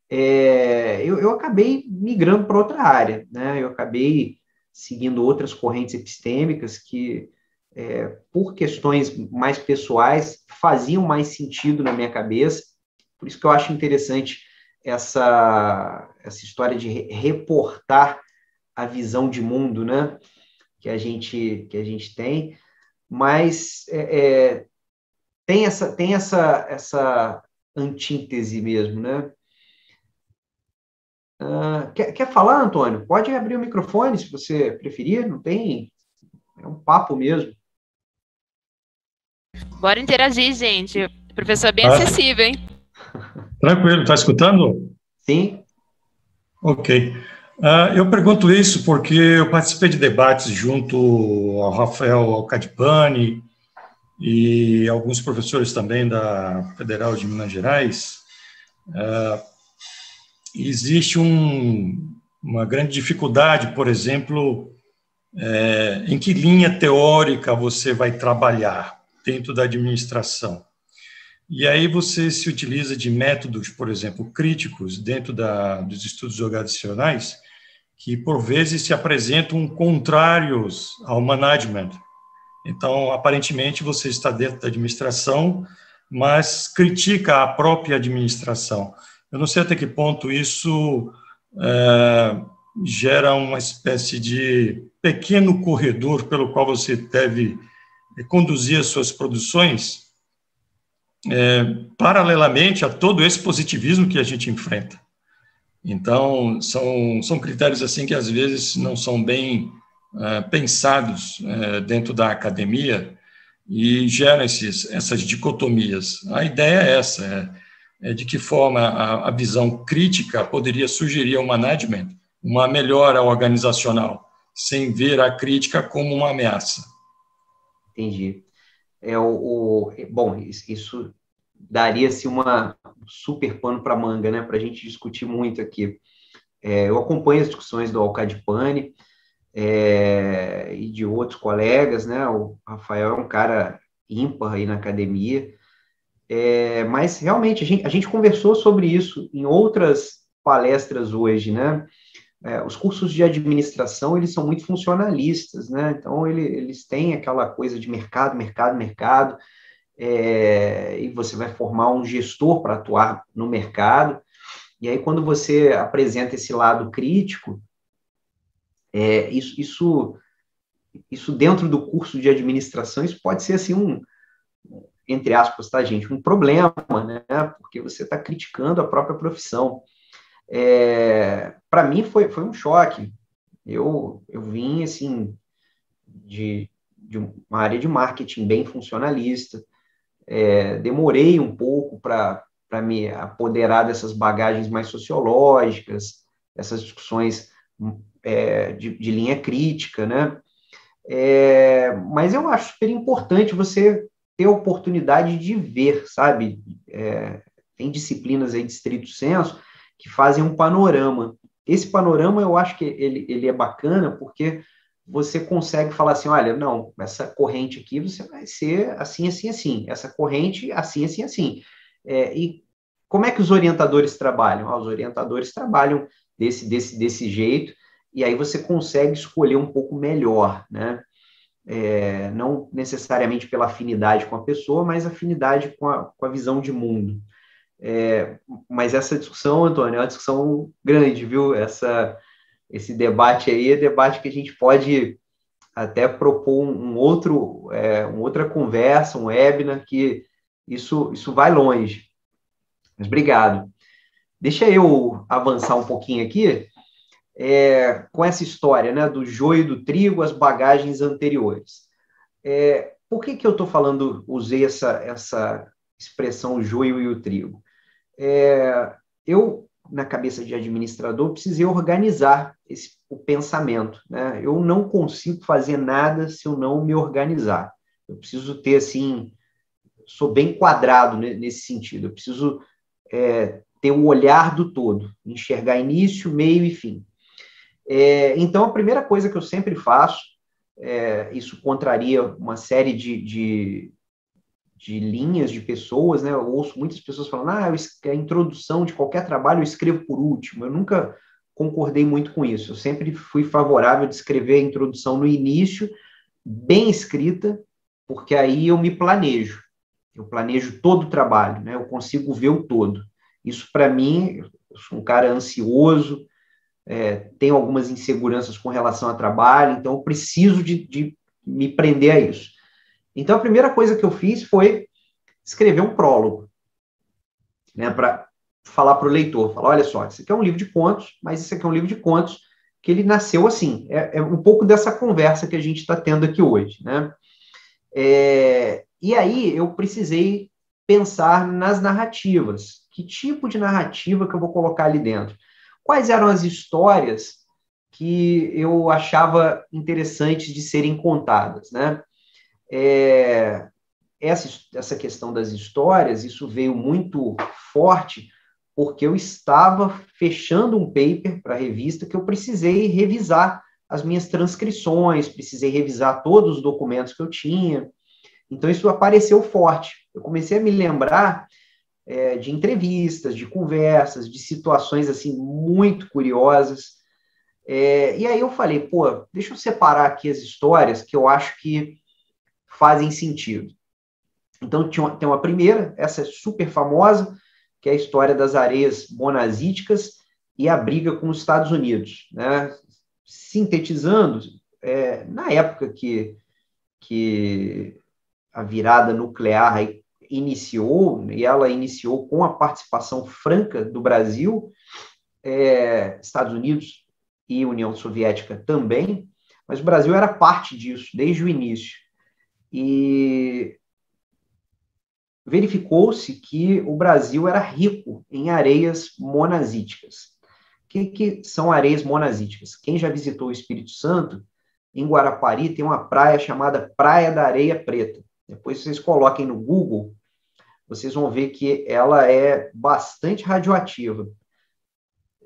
Eu acabei migrando para outra área, né? Eu acabei seguindo outras correntes epistêmicas que, por questões mais pessoais, faziam mais sentido na minha cabeça. Por isso que eu acho interessante essa história de reportar a visão de mundo, né, que a gente tem, mas tem essa antítese mesmo, né? Quer falar, Antônio? Pode abrir o microfone, se você preferir, não tem... É um papo mesmo. Bora interagir, gente. O professor é bem acessível, hein? Tranquilo, está escutando? Sim. Ok. Eu pergunto isso porque eu participei de debates junto ao Rafael Alcadipani e alguns professores também da Federal de Minas Gerais. Existe uma grande dificuldade, por exemplo, em que linha teórica você vai trabalhar dentro da administração. E aí você se utiliza de métodos, por exemplo, críticos dentro dos estudos organizacionais, que por vezes se apresentam contrários ao management. Então, aparentemente, você está dentro da administração, mas critica a própria administração. Eu não sei até que ponto isso gera uma espécie de pequeno corredor pelo qual você deve conduzir as suas produções, paralelamente a todo esse positivismo que a gente enfrenta. Então, são critérios assim que às vezes não são bem pensados dentro da academia e geram essas dicotomias. A ideia é essa, de que forma a visão crítica poderia sugerir ao management uma melhora organizacional, sem ver a crítica como uma ameaça. Entendi. Bom, isso daria-se uma super pano para manga, né, para a gente discutir muito aqui. Eu acompanho as discussões do Alcadipani e de outros colegas, né, o Rafael é um cara ímpar aí na academia, mas realmente a gente conversou sobre isso em outras palestras hoje, né. Os cursos de administração, eles são muito funcionalistas, né, então eles têm aquela coisa de mercado, e você vai formar um gestor para atuar no mercado, e aí quando você apresenta esse lado crítico, isso dentro do curso de administração, isso pode ser assim entre aspas, tá, gente, um problema, né, porque você está criticando a própria profissão. Para mim foi um choque. Eu vim, assim, de uma área de marketing bem funcionalista, demorei um pouco para me apoderar dessas bagagens mais sociológicas, essas discussões de linha crítica, né? Mas eu acho super importante você ter a oportunidade de ver, sabe? Tem disciplinas aí de estrito senso que fazem um panorama. Esse panorama, eu acho que ele é bacana porque você consegue falar assim, olha, não, essa corrente aqui você vai ser assim, assim, assim, essa corrente assim, assim, assim. E como é que os orientadores trabalham? Os orientadores trabalham desse jeito, e aí você consegue escolher um pouco melhor, né? Não necessariamente pela afinidade com a pessoa, mas afinidade com a visão de mundo. Mas essa discussão, Antônio, é uma discussão grande, viu? Esse debate aí é debate que a gente pode até propor uma outra conversa, um webinar, que isso vai longe. Mas obrigado. Deixa eu avançar um pouquinho aqui com essa história, né, do joio e do trigo, as bagagens anteriores. Por que eu estou falando, usei essa expressão o joio e o trigo? Eu, na cabeça de administrador, precisei organizar o pensamento, né? Eu não consigo fazer nada se eu não me organizar. Eu preciso ter, assim, sou bem quadrado nesse sentido. Eu preciso ter o olhar do todo, enxergar início, meio e fim. Então, a primeira coisa que eu sempre faço, isso contraria uma série de linhas de pessoas, né? Eu ouço muitas pessoas falando, a introdução de qualquer trabalho eu escrevo por último. Eu nunca concordei muito com isso. Eu sempre fui favorável de escrever a introdução no início, bem escrita, porque aí eu me planejo. Eu planejo todo o trabalho, né? Eu consigo ver o todo. Isso, para mim, eu sou um cara ansioso, tenho algumas inseguranças com relação ao trabalho, então eu preciso de me prender a isso. Então, a primeira coisa que eu fiz foi escrever um prólogo, né, para falar para o leitor, falar, olha só, isso aqui é um livro de contos, mas isso aqui é um livro de contos que ele nasceu assim. É um pouco dessa conversa que a gente está tendo aqui hoje, né? E aí eu precisei pensar nas narrativas. Que tipo de narrativa que eu vou colocar ali dentro? Quais eram as histórias que eu achava interessantes de serem contadas, né? Essa questão das histórias, isso veio muito forte porque eu estava fechando um paper para a revista que eu precisei revisar as minhas transcrições, precisei revisar todos os documentos que eu tinha. Então, isso apareceu forte. Eu comecei a me lembrar de entrevistas, de conversas, de situações assim muito curiosas. E aí eu falei, pô, deixa eu separar aqui as histórias que eu acho que fazem sentido. Então, tem uma primeira, essa é super famosa, que é a história das areias monazíticas e a briga com os Estados Unidos, né? Sintetizando, na época que a virada nuclear iniciou, e ela iniciou com a participação franca do Brasil, Estados Unidos e União Soviética também, mas o Brasil era parte disso desde o início. E verificou-se que o Brasil era rico em areias monazíticas. O que são areias monazíticas? Quem já visitou o Espírito Santo, em Guarapari, tem uma praia chamada Praia da Areia Preta. Depois vocês coloquem no Google, vocês vão ver que ela é bastante radioativa.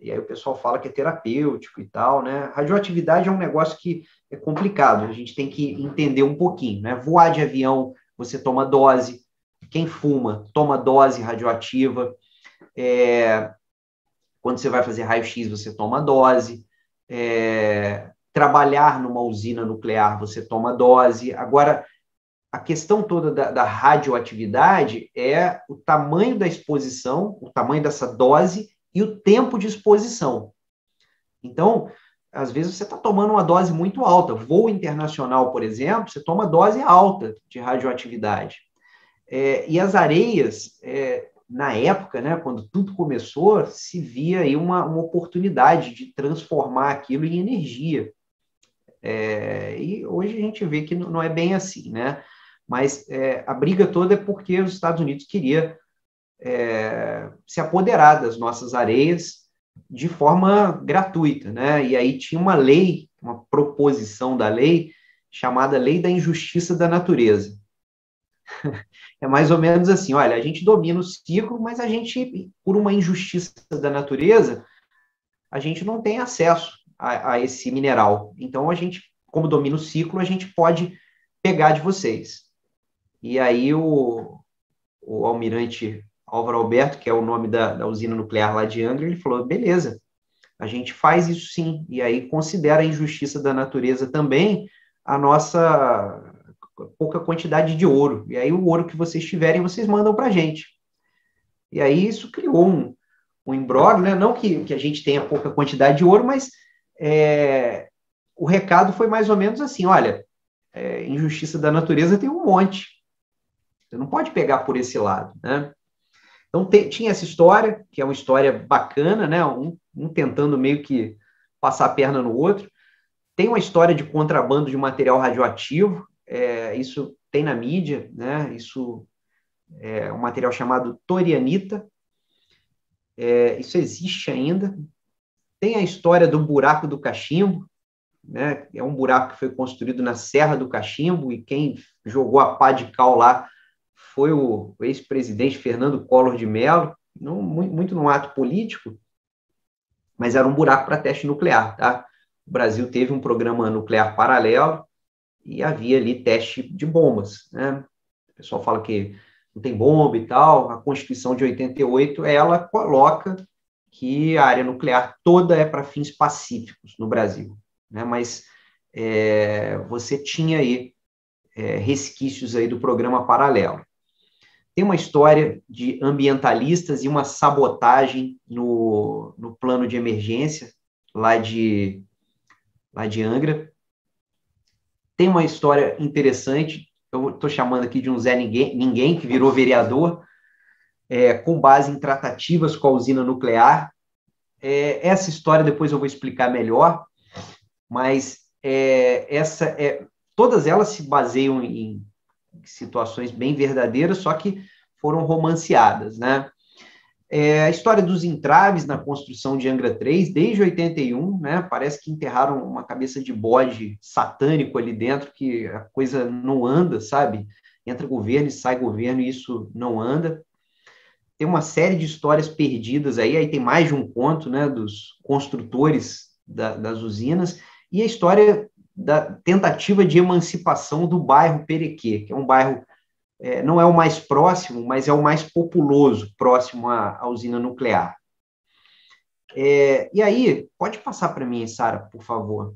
E aí o pessoal fala que é terapêutico e tal, né? Radioatividade é um negócio que é complicado, a gente tem que entender um pouquinho, né? Voar de avião, você toma dose. Quem fuma, toma dose radioativa. Quando você vai fazer raio-x, você toma dose. Trabalhar numa usina nuclear, você toma dose. Agora, a questão toda da radioatividade é o tamanho da exposição, o tamanho dessa dose e o tempo de exposição. Então, às vezes você está tomando uma dose muito alta. Voo internacional, por exemplo, você toma dose alta de radioatividade. E as areias, na época, né, quando tudo começou, se via aí uma oportunidade de transformar aquilo em energia. E hoje a gente vê que não é bem assim, né? Mas a briga toda é porque os Estados Unidos queria se apoderar das nossas areias de forma gratuita, né? E aí tinha uma lei, uma proposição da lei, chamada Lei da Injustiça da Natureza. É mais ou menos assim, olha, a gente domina o ciclo, mas a gente, por uma injustiça da natureza, a gente não tem acesso a esse mineral. Então, a gente, como domina o ciclo, a gente pode pegar de vocês. E aí o almirante Álvaro Alberto, que é o nome da usina nuclear lá de Angra, ele falou, beleza, a gente faz isso sim, e aí considera a injustiça da natureza também a nossa pouca quantidade de ouro, e aí o ouro que vocês tiverem, vocês mandam para a gente. E aí isso criou um imbróglio, né? Não que a gente tenha pouca quantidade de ouro, mas o recado foi mais ou menos assim, olha, injustiça da natureza tem um monte, você não pode pegar por esse lado, né? Então, tinha essa história, que é uma história bacana, né? Um tentando meio que passar a perna no outro. Tem uma história de contrabando de material radioativo, isso tem na mídia, né? Isso é um material chamado torianita, isso existe ainda. Tem a história do buraco do cachimbo, né? É um buraco que foi construído na Serra do Cachimbo, e quem jogou a pá de cal lá foi o ex-presidente Fernando Collor de Mello, muito num ato político, mas era um buraco para teste nuclear, tá? O Brasil teve um programa nuclear paralelo e havia ali teste de bombas, né? O pessoal fala que não tem bomba e tal. A Constituição de 88, ela coloca que a área nuclear toda é para fins pacíficos no Brasil, né? Mas você tinha aí resquícios aí do programa paralelo. Tem uma história de ambientalistas e uma sabotagem no plano de emergência lá de Angra. Tem uma história interessante, eu estou chamando aqui de um Zé Ninguém, que virou vereador, com base em tratativas com a usina nuclear. Essa história depois eu vou explicar melhor, mas todas elas se baseiam em situações bem verdadeiras, só que foram romanceadas, né? A história dos entraves na construção de Angra 3, desde 81, né? Parece que enterraram uma cabeça de bode satânico ali dentro, que a coisa não anda, sabe? Entra governo e sai governo e isso não anda. Tem uma série de histórias perdidas aí tem mais de um conto, né, dos construtores das usinas, e a história da tentativa de emancipação do bairro Perequê, que é um bairro, não é o mais próximo, mas é o mais populoso, próximo à usina nuclear. E aí, pode passar para mim, Sara, por favor.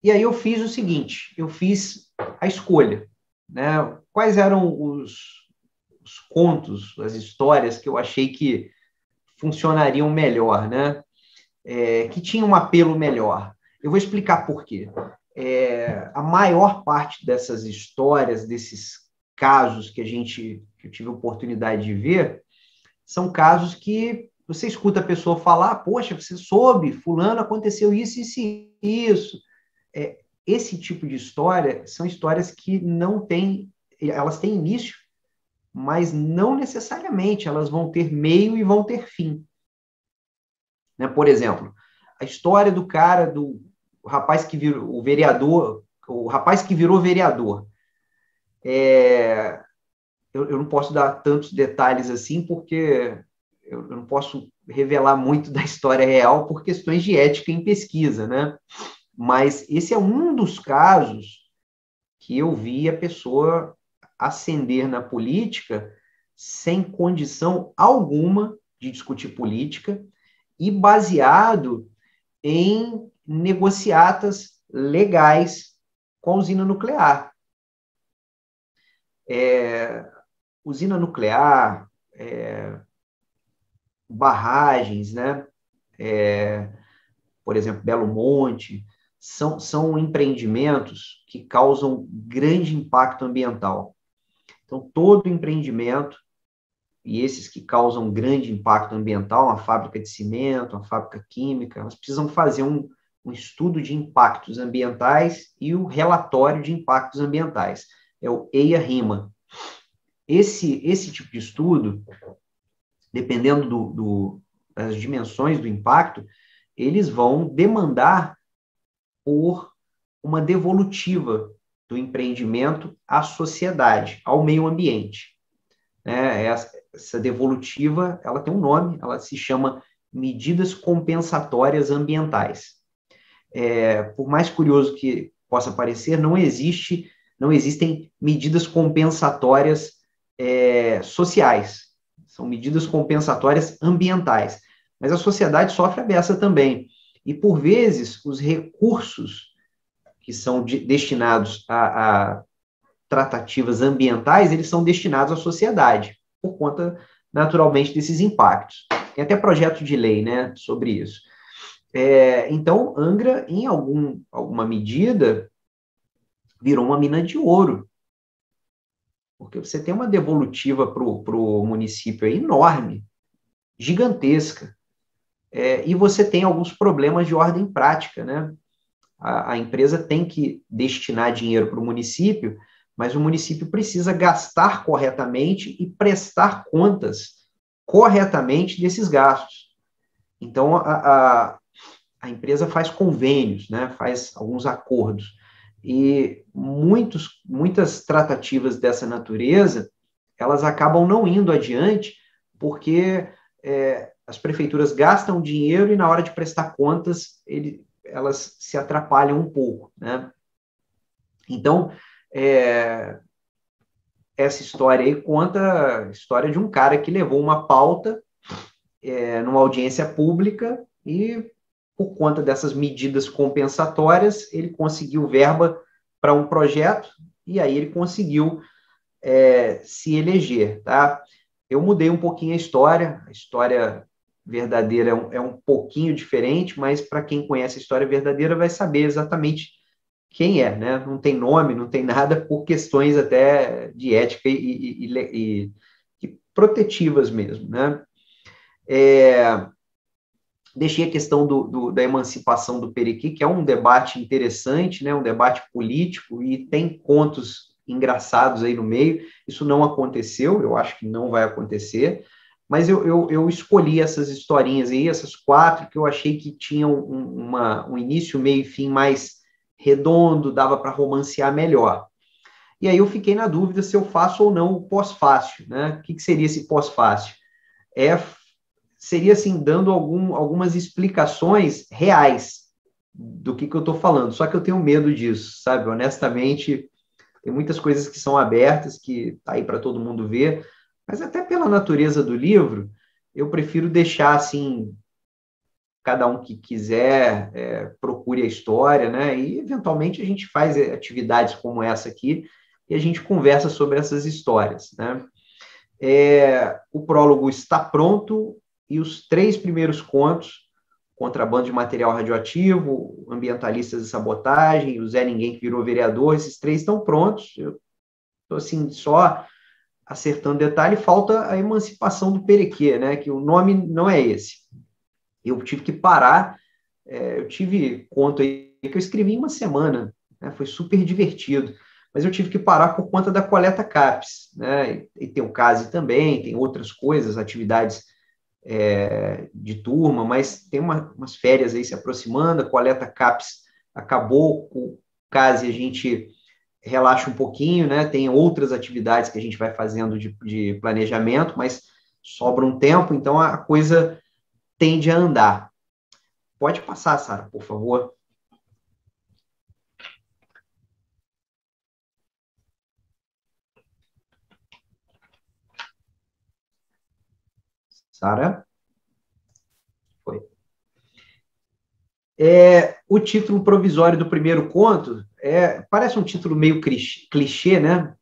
E aí eu fiz o seguinte, eu fiz a escolha, né? Quais eram os contos, as histórias que eu achei que funcionariam melhor, né? Que tinham um apelo melhor. Eu vou explicar por quê. A maior parte dessas histórias, desses casos que eu tive a oportunidade de ver, são casos que você escuta a pessoa falar, poxa, você soube, fulano, aconteceu isso, isso e isso. Esse tipo de história são histórias que não têm, elas têm início, mas não necessariamente elas vão ter meio e vão ter fim. Né? Por exemplo, a história do cara, o rapaz que virou o vereador, o rapaz que virou vereador. Eu não posso dar tantos detalhes assim, porque eu não posso revelar muito da história real por questões de ética em pesquisa, né? Mas esse é um dos casos que eu vi a pessoa ascender na política sem condição alguma de discutir política e baseado em negociatas legais com a usina nuclear. Usina nuclear, barragens, né? Por exemplo, Belo Monte, são empreendimentos que causam grande impacto ambiental. Então, todo empreendimento, e esses que causam grande impacto ambiental, uma fábrica de cimento, uma fábrica química, elas precisam fazer um estudo de impactos ambientais e o relatório de impactos ambientais. É o EIA-RIMA. Esse tipo de estudo, dependendo das dimensões do impacto, eles vão demandar por uma devolutiva do empreendimento à sociedade, ao meio ambiente. Essa devolutiva, ela tem um nome, ela se chama medidas compensatórias ambientais. Por mais curioso que possa parecer, não existem medidas compensatórias sociais, são medidas compensatórias ambientais. Mas a sociedade sofre a beça também. E, por vezes, os recursos que são destinados a tratativas ambientais, eles são destinados à sociedade, por conta, naturalmente, desses impactos. Tem até projeto de lei, né, sobre isso. Então, Angra, em alguma medida, virou uma mina de ouro, porque você tem uma devolutiva para o município enorme, gigantesca, e você tem alguns problemas de ordem prática, né? A empresa tem que destinar dinheiro para o município, mas o município precisa gastar corretamente e prestar contas corretamente desses gastos. Então, a empresa faz convênios, né, faz alguns acordos, e muitas tratativas dessa natureza, elas acabam não indo adiante, porque as prefeituras gastam dinheiro e na hora de prestar contas, elas se atrapalham um pouco, né? Então, essa história aí conta a história de um cara que levou uma pauta numa audiência pública e, por conta dessas medidas compensatórias, ele conseguiu verba para um projeto e aí ele conseguiu se eleger, tá? Eu mudei um pouquinho a história verdadeira é um pouquinho diferente, mas para quem conhece a história verdadeira vai saber exatamente quem é, né? Não tem nome, não tem nada, por questões até de ética e protetivas mesmo, né? Deixei a questão da emancipação do Perequê, que é um debate interessante, né? Um debate político, e tem contos engraçados aí no meio. Isso não aconteceu, eu acho que não vai acontecer, mas eu escolhi essas historinhas aí, essas 4, que eu achei que tinham um início, meio e fim mais redondo, dava para romancear melhor. E aí eu fiquei na dúvida se eu faço ou não o pós-fácil, né? O que seria esse pós-fácil? Seria, assim, dando algumas explicações reais do que eu estou falando, só que eu tenho medo disso, sabe? Honestamente, tem muitas coisas que são abertas, que tá aí para todo mundo ver, mas até pela natureza do livro, eu prefiro deixar, assim, cada um que quiser, procure a história, né? E, eventualmente, a gente faz atividades como essa aqui e a gente conversa sobre essas histórias, né? O prólogo está pronto e os 3 primeiros contos, Contrabando de Material Radioativo, Ambientalistas de Sabotagem, o Zé Ninguém que Virou Vereador, esses 3 estão prontos. Eu estou, assim, só acertando detalhe, falta a emancipação do Perequê, né? Que o nome não é esse. Eu tive que parar, eu tive conto aí que eu escrevi em uma semana, né? Foi super divertido, mas eu tive que parar por conta da coleta CAPES, né? E tem o CASE também, tem outras coisas, atividades de turma, mas tem umas férias aí se aproximando, a coleta CAPES acabou, o CASE a gente relaxa um pouquinho, né? Tem outras atividades que a gente vai fazendo de planejamento, mas sobra um tempo, então a coisa tende a andar. Pode passar, Sara, por favor. Sara? Foi. O título provisório do primeiro conto parece um título meio clichê, né?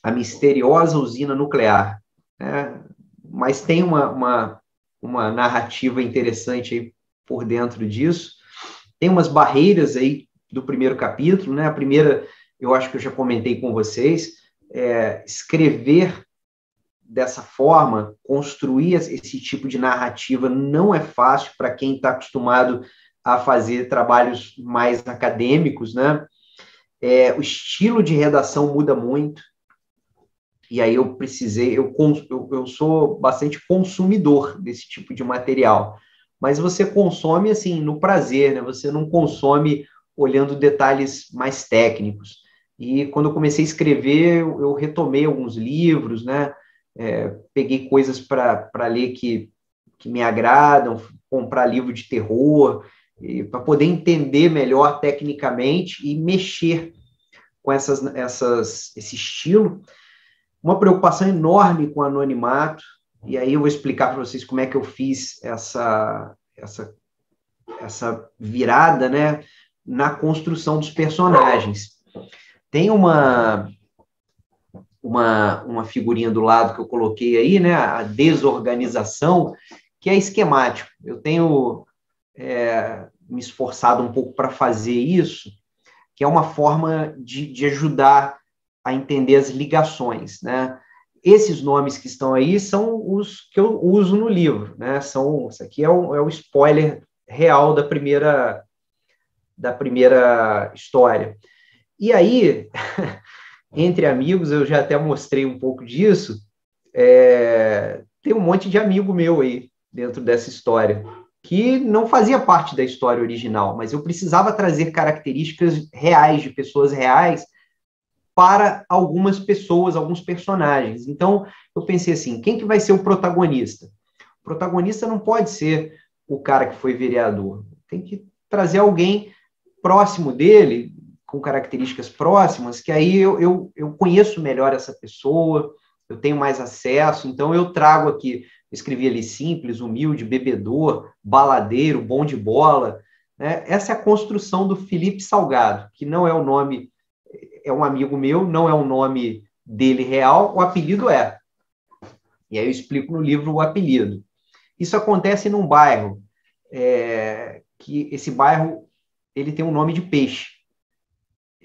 A Misteriosa Usina Nuclear. Mas tem uma narrativa interessante aí por dentro disso. Tem umas barreiras aí do primeiro capítulo, né? A primeira, eu acho que eu já comentei com vocês, escrever dessa forma, construir esse tipo de narrativa não é fácil para quem está acostumado a fazer trabalhos mais acadêmicos, né? O estilo de redação muda muito, e aí eu sou bastante consumidor desse tipo de material, mas você consome, assim, no prazer, né? Você não consome olhando detalhes mais técnicos. E quando eu comecei a escrever, eu retomei alguns livros, né? Peguei coisas para ler que me agradam, comprar livro de terror, para poder entender melhor tecnicamente e mexer com esse estilo. Uma preocupação enorme com o anonimato, e aí eu vou explicar para vocês como é que eu fiz essa virada, né, na construção dos personagens. Tem uma figurinha do lado que eu coloquei aí, né, a desorganização, que é esquemático. Eu tenho me esforçado um pouco para fazer isso, que é uma forma de ajudar a entender as ligações, né? Esses nomes que estão aí são os que eu uso no livro, né? Isso aqui é o spoiler real da primeira história. E aí, entre amigos, eu já até mostrei um pouco disso, tem um monte de amigo meu aí dentro dessa história. que não fazia parte da história original, mas eu precisava trazer características reais, de pessoas reais, para algumas pessoas, alguns personagens. Então, eu pensei assim, quem que vai ser o protagonista? O protagonista não pode ser o cara que foi vereador. Tem que trazer alguém próximo dele, com características próximas, que aí eu conheço melhor essa pessoa, eu tenho mais acesso, então eu trago aqui, escrevi ali simples, humilde, bebedor, baladeiro, bom de bola, né? Essa é a construção do Felipe Salgado, que não é o nome, é um amigo meu, não é o nome dele real, o apelido é. E aí eu explico no livro o apelido. Isso acontece num bairro, que esse bairro ele tem um nome de peixe.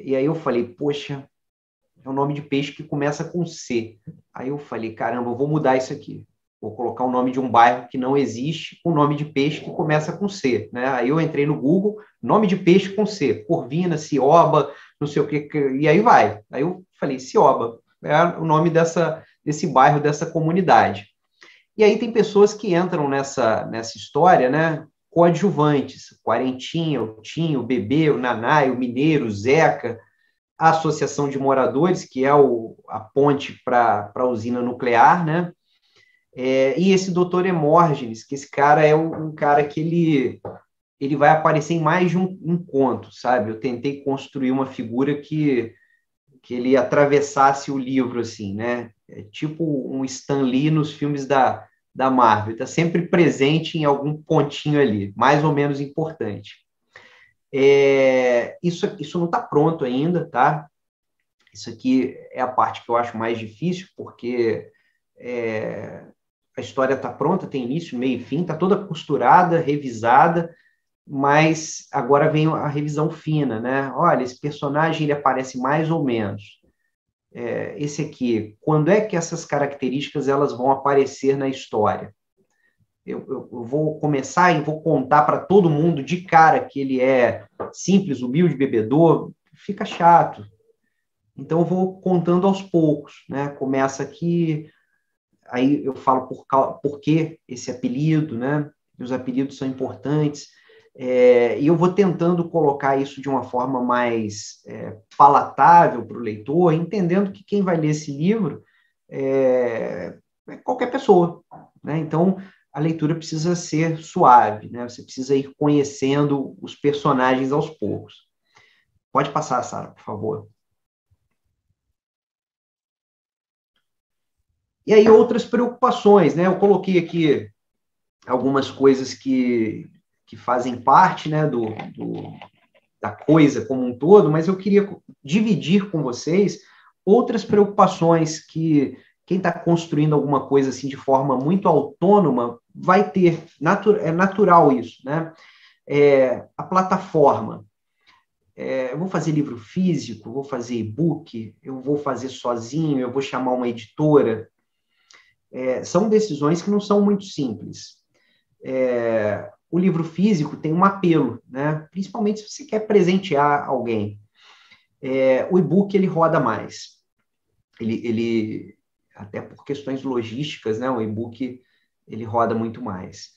E aí eu falei, poxa, é um nome de peixe que começa com C. Aí eu falei, caramba, eu vou mudar isso aqui. Vou colocar o nome de um bairro que não existe, com nome de peixe que começa com C. Né? Aí eu entrei no Google, nome de peixe com C. Corvina, Cioba, não sei o que, e aí vai. Aí eu falei, Cioba, é o nome desse bairro, dessa comunidade. E aí tem pessoas que entram nessa história, né? Coadjuvantes, Quarentinha, o Tinho, o Bebê, o Nanai, o Mineiro, o Zeca, a Associação de Moradores, que é a ponte para a usina nuclear, né? E esse doutor Hemórgenes, que esse cara é um cara que ele vai aparecer em mais de um conto, sabe? Eu tentei construir uma figura que ele atravessasse o livro, assim, né? É tipo um Stan Lee nos filmes da Marvel, está sempre presente em algum pontinho ali, mais ou menos importante. Isso não está pronto ainda, tá? Isso aqui é a parte que eu acho mais difícil, porque a história está pronta, tem início, meio e fim, está toda costurada, revisada, mas agora vem a revisão fina, né? Olha, esse personagem ele aparece mais ou menos. Esse aqui, quando é que essas características elas vão aparecer na história? Eu vou começar e vou contar para todo mundo de cara que ele é simples, humilde, bebedor, fica chato. Então eu vou contando aos poucos, né? Começa aqui, aí eu falo por que esse apelido, né? Os apelidos são importantes, e eu vou tentando colocar isso de uma forma mais palatável para o leitor, entendendo que quem vai ler esse livro é qualquer pessoa, né? Então, a leitura precisa ser suave, né? Você precisa ir conhecendo os personagens aos poucos. Pode passar, Sara, por favor. E aí, outras preocupações, né? Eu coloquei aqui algumas coisas que fazem parte, né, da coisa como um todo, mas eu queria dividir com vocês outras preocupações que quem está construindo alguma coisa assim de forma muito autônoma vai ter, é natural isso, né? A plataforma. Eu vou fazer livro físico, vou fazer e-book, eu vou fazer sozinho, eu vou chamar uma editora. São decisões que não são muito simples. O livro físico tem um apelo, né? Principalmente se você quer presentear alguém. O e-book ele roda mais. Ele até por questões logísticas, né? O e-book ele roda muito mais.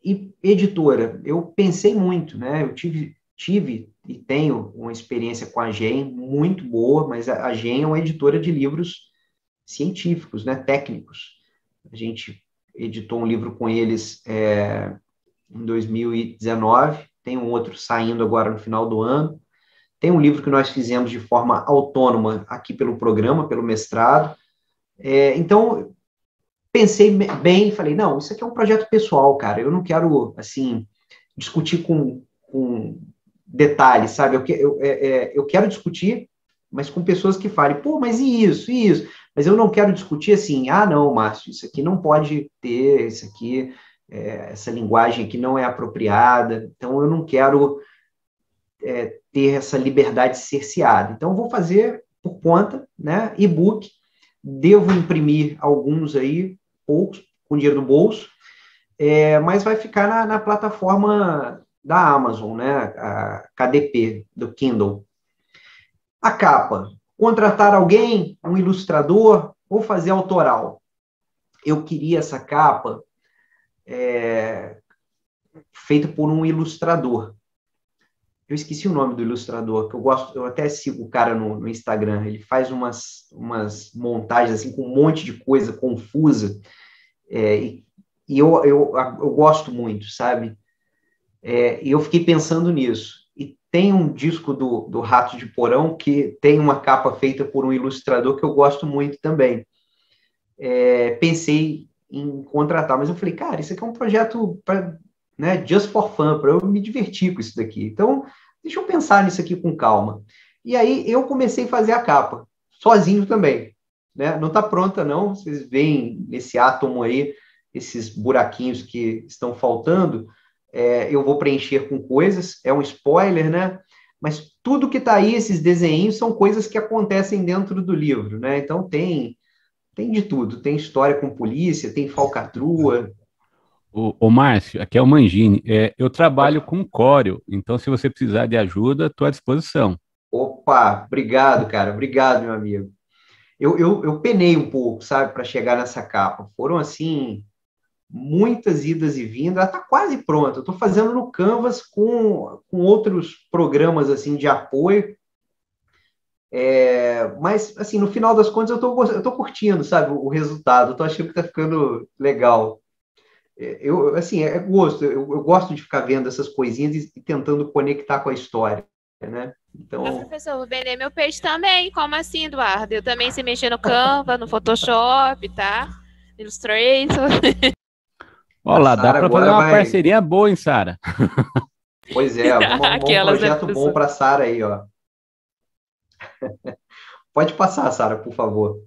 E editora, eu pensei muito, né? Eu tive e tenho uma experiência com a GEM muito boa, mas a GEM é uma editora de livros científicos, né? Técnicos. A gente editou um livro com eles em 2019, tem um outro saindo agora no final do ano. Tem um livro que nós fizemos de forma autônoma aqui pelo programa, pelo mestrado. Então, pensei bem e falei, não, isso aqui é um projeto pessoal, cara. Eu não quero, assim, discutir com detalhes, sabe? Eu quero discutir, mas com pessoas que falem, pô, mas e isso, e isso? Mas eu não quero discutir assim, não, Márcio, isso aqui não pode ter, isso aqui, essa linguagem aqui não é apropriada, então eu não quero ter essa liberdade cerceada. Então, eu vou fazer por conta, né, e-book, devo imprimir alguns aí, poucos, com dinheiro do bolso, mas vai ficar na plataforma da Amazon, né, a KDP, do Kindle. A capa, contratar alguém, um ilustrador, ou fazer autoral. Eu queria essa capa feita por um ilustrador. Eu esqueci o nome do ilustrador, que eu gosto, eu até sigo o cara no Instagram, ele faz umas montagens assim, com um monte de coisa confusa, e eu gosto muito, sabe? E eu fiquei pensando nisso. E tem um disco do Ratos de Porão que tem uma capa feita por um ilustrador que eu gosto muito também. Pensei em contratar, mas eu falei, cara, isso aqui é um projeto para, né, just for fun, para eu me divertir com isso daqui. Então, deixa eu pensar nisso aqui com calma. E aí eu comecei a fazer a capa, sozinho também. Né? Não está pronta, não. Vocês veem nesse átomo aí, esses buraquinhos que estão faltando, eu vou preencher com coisas, é um spoiler, né? Mas tudo que está aí, esses desenhos, são coisas que acontecem dentro do livro, né? Então tem de tudo, tem história com polícia, tem falcatrua. O Márcio, aqui é o Mangini. Eu trabalho com Corel, então se você precisar de ajuda, estou à disposição. Opa, obrigado, cara, obrigado, meu amigo. Eu penei um pouco, sabe, para chegar nessa capa. Foram, assim, muitas idas e vindas, ela está quase pronta. Eu estou fazendo no Canvas com outros programas, assim, de apoio. Mas, assim, no final das contas, eu tô curtindo, sabe, o resultado. Eu tô achando que tá ficando legal. Assim, gosto. Eu gosto de ficar vendo essas coisinhas e tentando conectar com a história, né? Então... professor, vou vender meu peixe também. Como assim, Eduardo? Eu também sei mexer no Canva, no Photoshop, tá? Illustrator. Olá, dá para fazer uma parceria boa, hein, Sara? Pois é, vamos arrumar um projeto bom para a Sara aí, ó. Pode passar, Sara, por favor.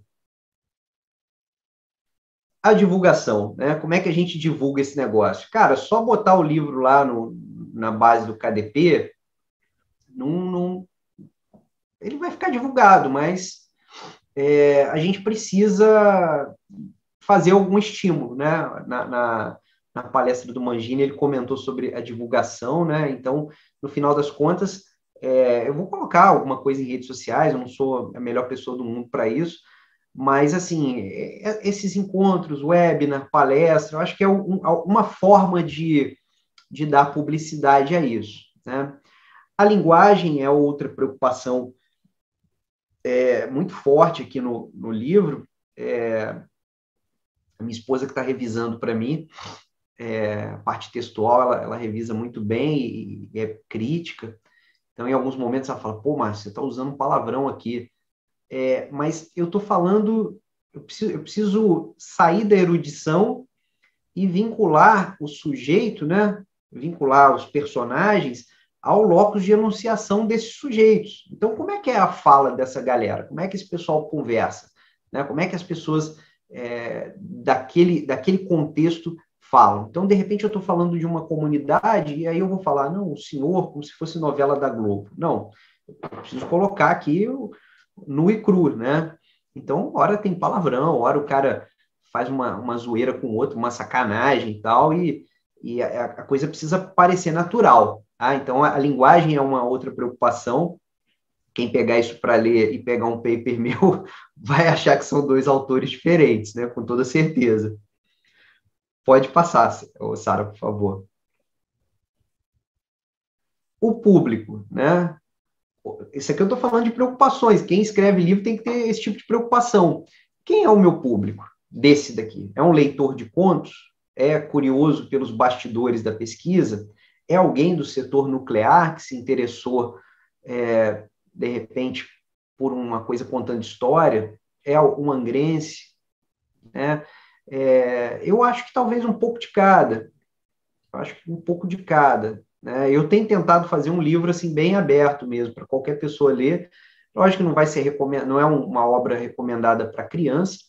A divulgação, né? Como é que a gente divulga esse negócio? Cara, só botar o livro lá na base do KDP, ele vai ficar divulgado, mas a gente precisa fazer algum estímulo, né? Na palestra do Mangini, ele comentou sobre a divulgação, né? Então, no final das contas, eu vou colocar alguma coisa em redes sociais, eu não sou a melhor pessoa do mundo para isso, mas, assim, esses encontros, webinar, palestra, eu acho que é uma forma de dar publicidade a isso, né? A linguagem é outra preocupação muito forte aqui no livro. A minha esposa que está revisando para mim, a parte textual, ela revisa muito bem e é crítica. Então, em alguns momentos, ela fala, pô, Márcio, você está usando um palavrão aqui. Mas eu estou falando, eu preciso sair da erudição e vincular o sujeito, né? Vincular os personagens ao locus de enunciação desses sujeitos. Então, como é que é a fala dessa galera? Como é que esse pessoal conversa? Né? Como é que as pessoas daquele contexto falam? Então, de repente, eu estou falando de uma comunidade e aí eu vou falar, não, o senhor, como se fosse novela da Globo. Não, eu preciso colocar aqui nu e cru, né? Então, hora tem palavrão, hora o cara faz uma zoeira com o outro, uma sacanagem e tal, e a coisa precisa parecer natural. Tá? Então, a linguagem é uma outra preocupação. Quem pegar isso para ler e pegar um paper meu vai achar que são dois autores diferentes, né? Com toda certeza. Pode passar, Sara, por favor. O público, né? Isso aqui eu estou falando de preocupações. Quem escreve livro tem que ter esse tipo de preocupação. Quem é o meu público desse daqui? É um leitor de contos? É curioso pelos bastidores da pesquisa? É alguém do setor nuclear que se interessou, de repente, por uma coisa contando história? É um angrense? Né? Eu acho que talvez um pouco de cada. Né? Eu tenho tentado fazer um livro assim bem aberto mesmo, para qualquer pessoa ler. Lógico que não vai ser não é uma obra recomendada para criança,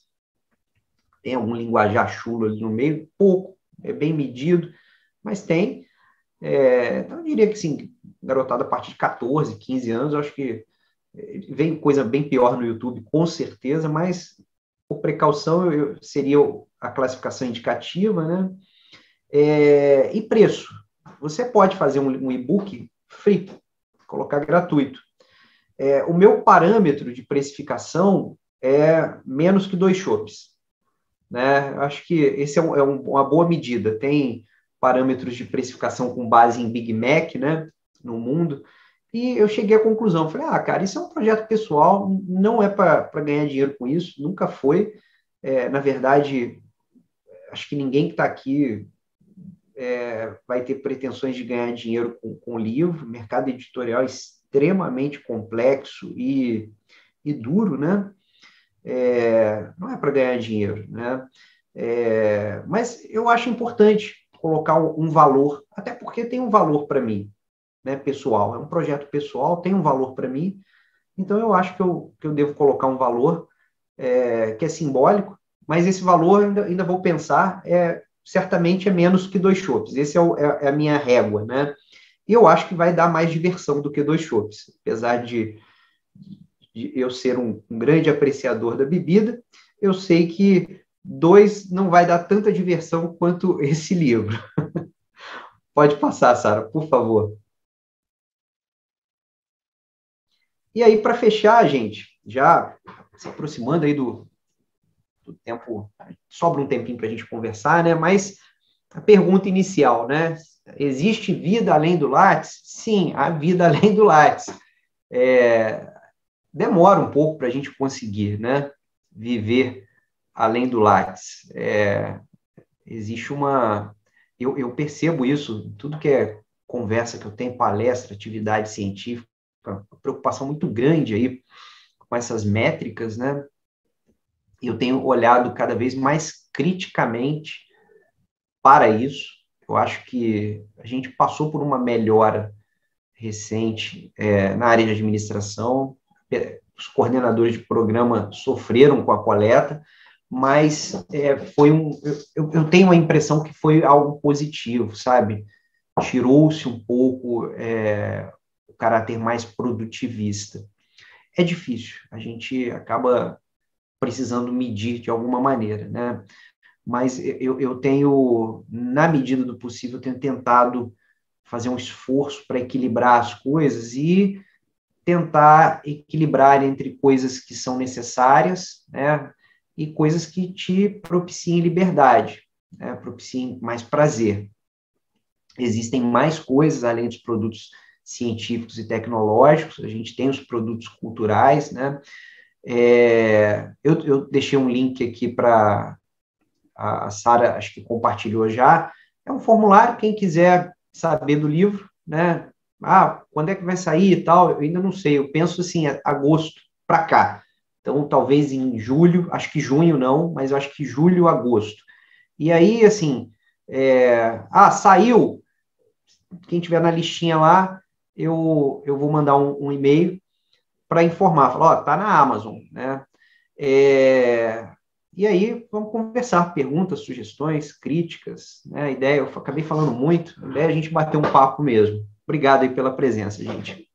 tem algum linguajar chulo ali no meio, pouco, é bem medido, mas tem. Então eu diria que sim, garotada a partir de 14, 15 anos, eu acho que vem coisa bem pior no YouTube, com certeza, mas por precaução seria a classificação indicativa, né? E preço. Você pode fazer um e-book free, colocar gratuito. O meu parâmetro de precificação é menos que 2 chopes. né? Eu acho que esse é uma boa medida. Tem parâmetros de precificação com base em Big Mac, né, no mundo, e eu cheguei à conclusão, falei, cara, isso é um projeto pessoal, não é para ganhar dinheiro com isso, nunca foi. Na verdade, acho que ninguém que está aqui vai ter pretensões de ganhar dinheiro com o livro. O mercado editorial é extremamente complexo e duro, né? Não é para ganhar dinheiro, né? Mas eu acho importante colocar um valor, até porque tem um valor para mim, né, pessoal. É um projeto pessoal, tem um valor para mim, então eu acho que eu devo colocar um valor que é simbólico, mas esse valor ainda vou pensar, certamente é menos que 2 chopps. Esse é a minha régua, né? E eu acho que vai dar mais diversão do que 2 chopps, apesar de eu ser um grande apreciador da bebida, eu sei que 2 não vai dar tanta diversão quanto esse livro. Pode passar, Sara, por favor. E aí, para fechar, gente, já se aproximando aí do tempo, sobra um tempinho para a gente conversar, né? Mas a pergunta inicial, né? Existe vida além do Lattes? Sim, há vida além do Lattes. Demora um pouco para a gente conseguir, né? Viver além do Lattes. Existe uma... Eu percebo isso, tudo que é conversa que eu tenho, palestra, atividade científica, uma preocupação muito grande aí com essas métricas, né? Eu tenho olhado cada vez mais criticamente para isso. Eu acho que a gente passou por uma melhora recente na área de administração. Os coordenadores de programa sofreram com a coleta, mas eu tenho a impressão que foi algo positivo, sabe? Tirou-se um pouco o caráter mais produtivista. É difícil, a gente acaba precisando medir de alguma maneira, né? Mas eu tenho, na medida do possível, tenho tentado fazer um esforço para equilibrar as coisas e tentar equilibrar entre coisas que são necessárias, né, e coisas que te propiciem liberdade, né, propiciem mais prazer. Existem mais coisas além dos produtos científicos e tecnológicos, a gente tem os produtos culturais, né? Eu deixei um link aqui para a Sara, acho que compartilhou já. É um formulário, quem quiser saber do livro, né? Quando é que vai sair e tal? Eu ainda não sei, eu penso assim, agosto para cá. Então, talvez em julho, acho que junho não, mas eu acho que julho, agosto. E aí, assim, saiu, quem tiver na listinha lá, eu vou mandar um e-mail para informar, falar, tá na Amazon, né? E aí, vamos conversar, perguntas, sugestões, críticas, né? A ideia, eu acabei falando muito, a ideia é a gente bater um papo mesmo. Obrigado aí pela presença, gente.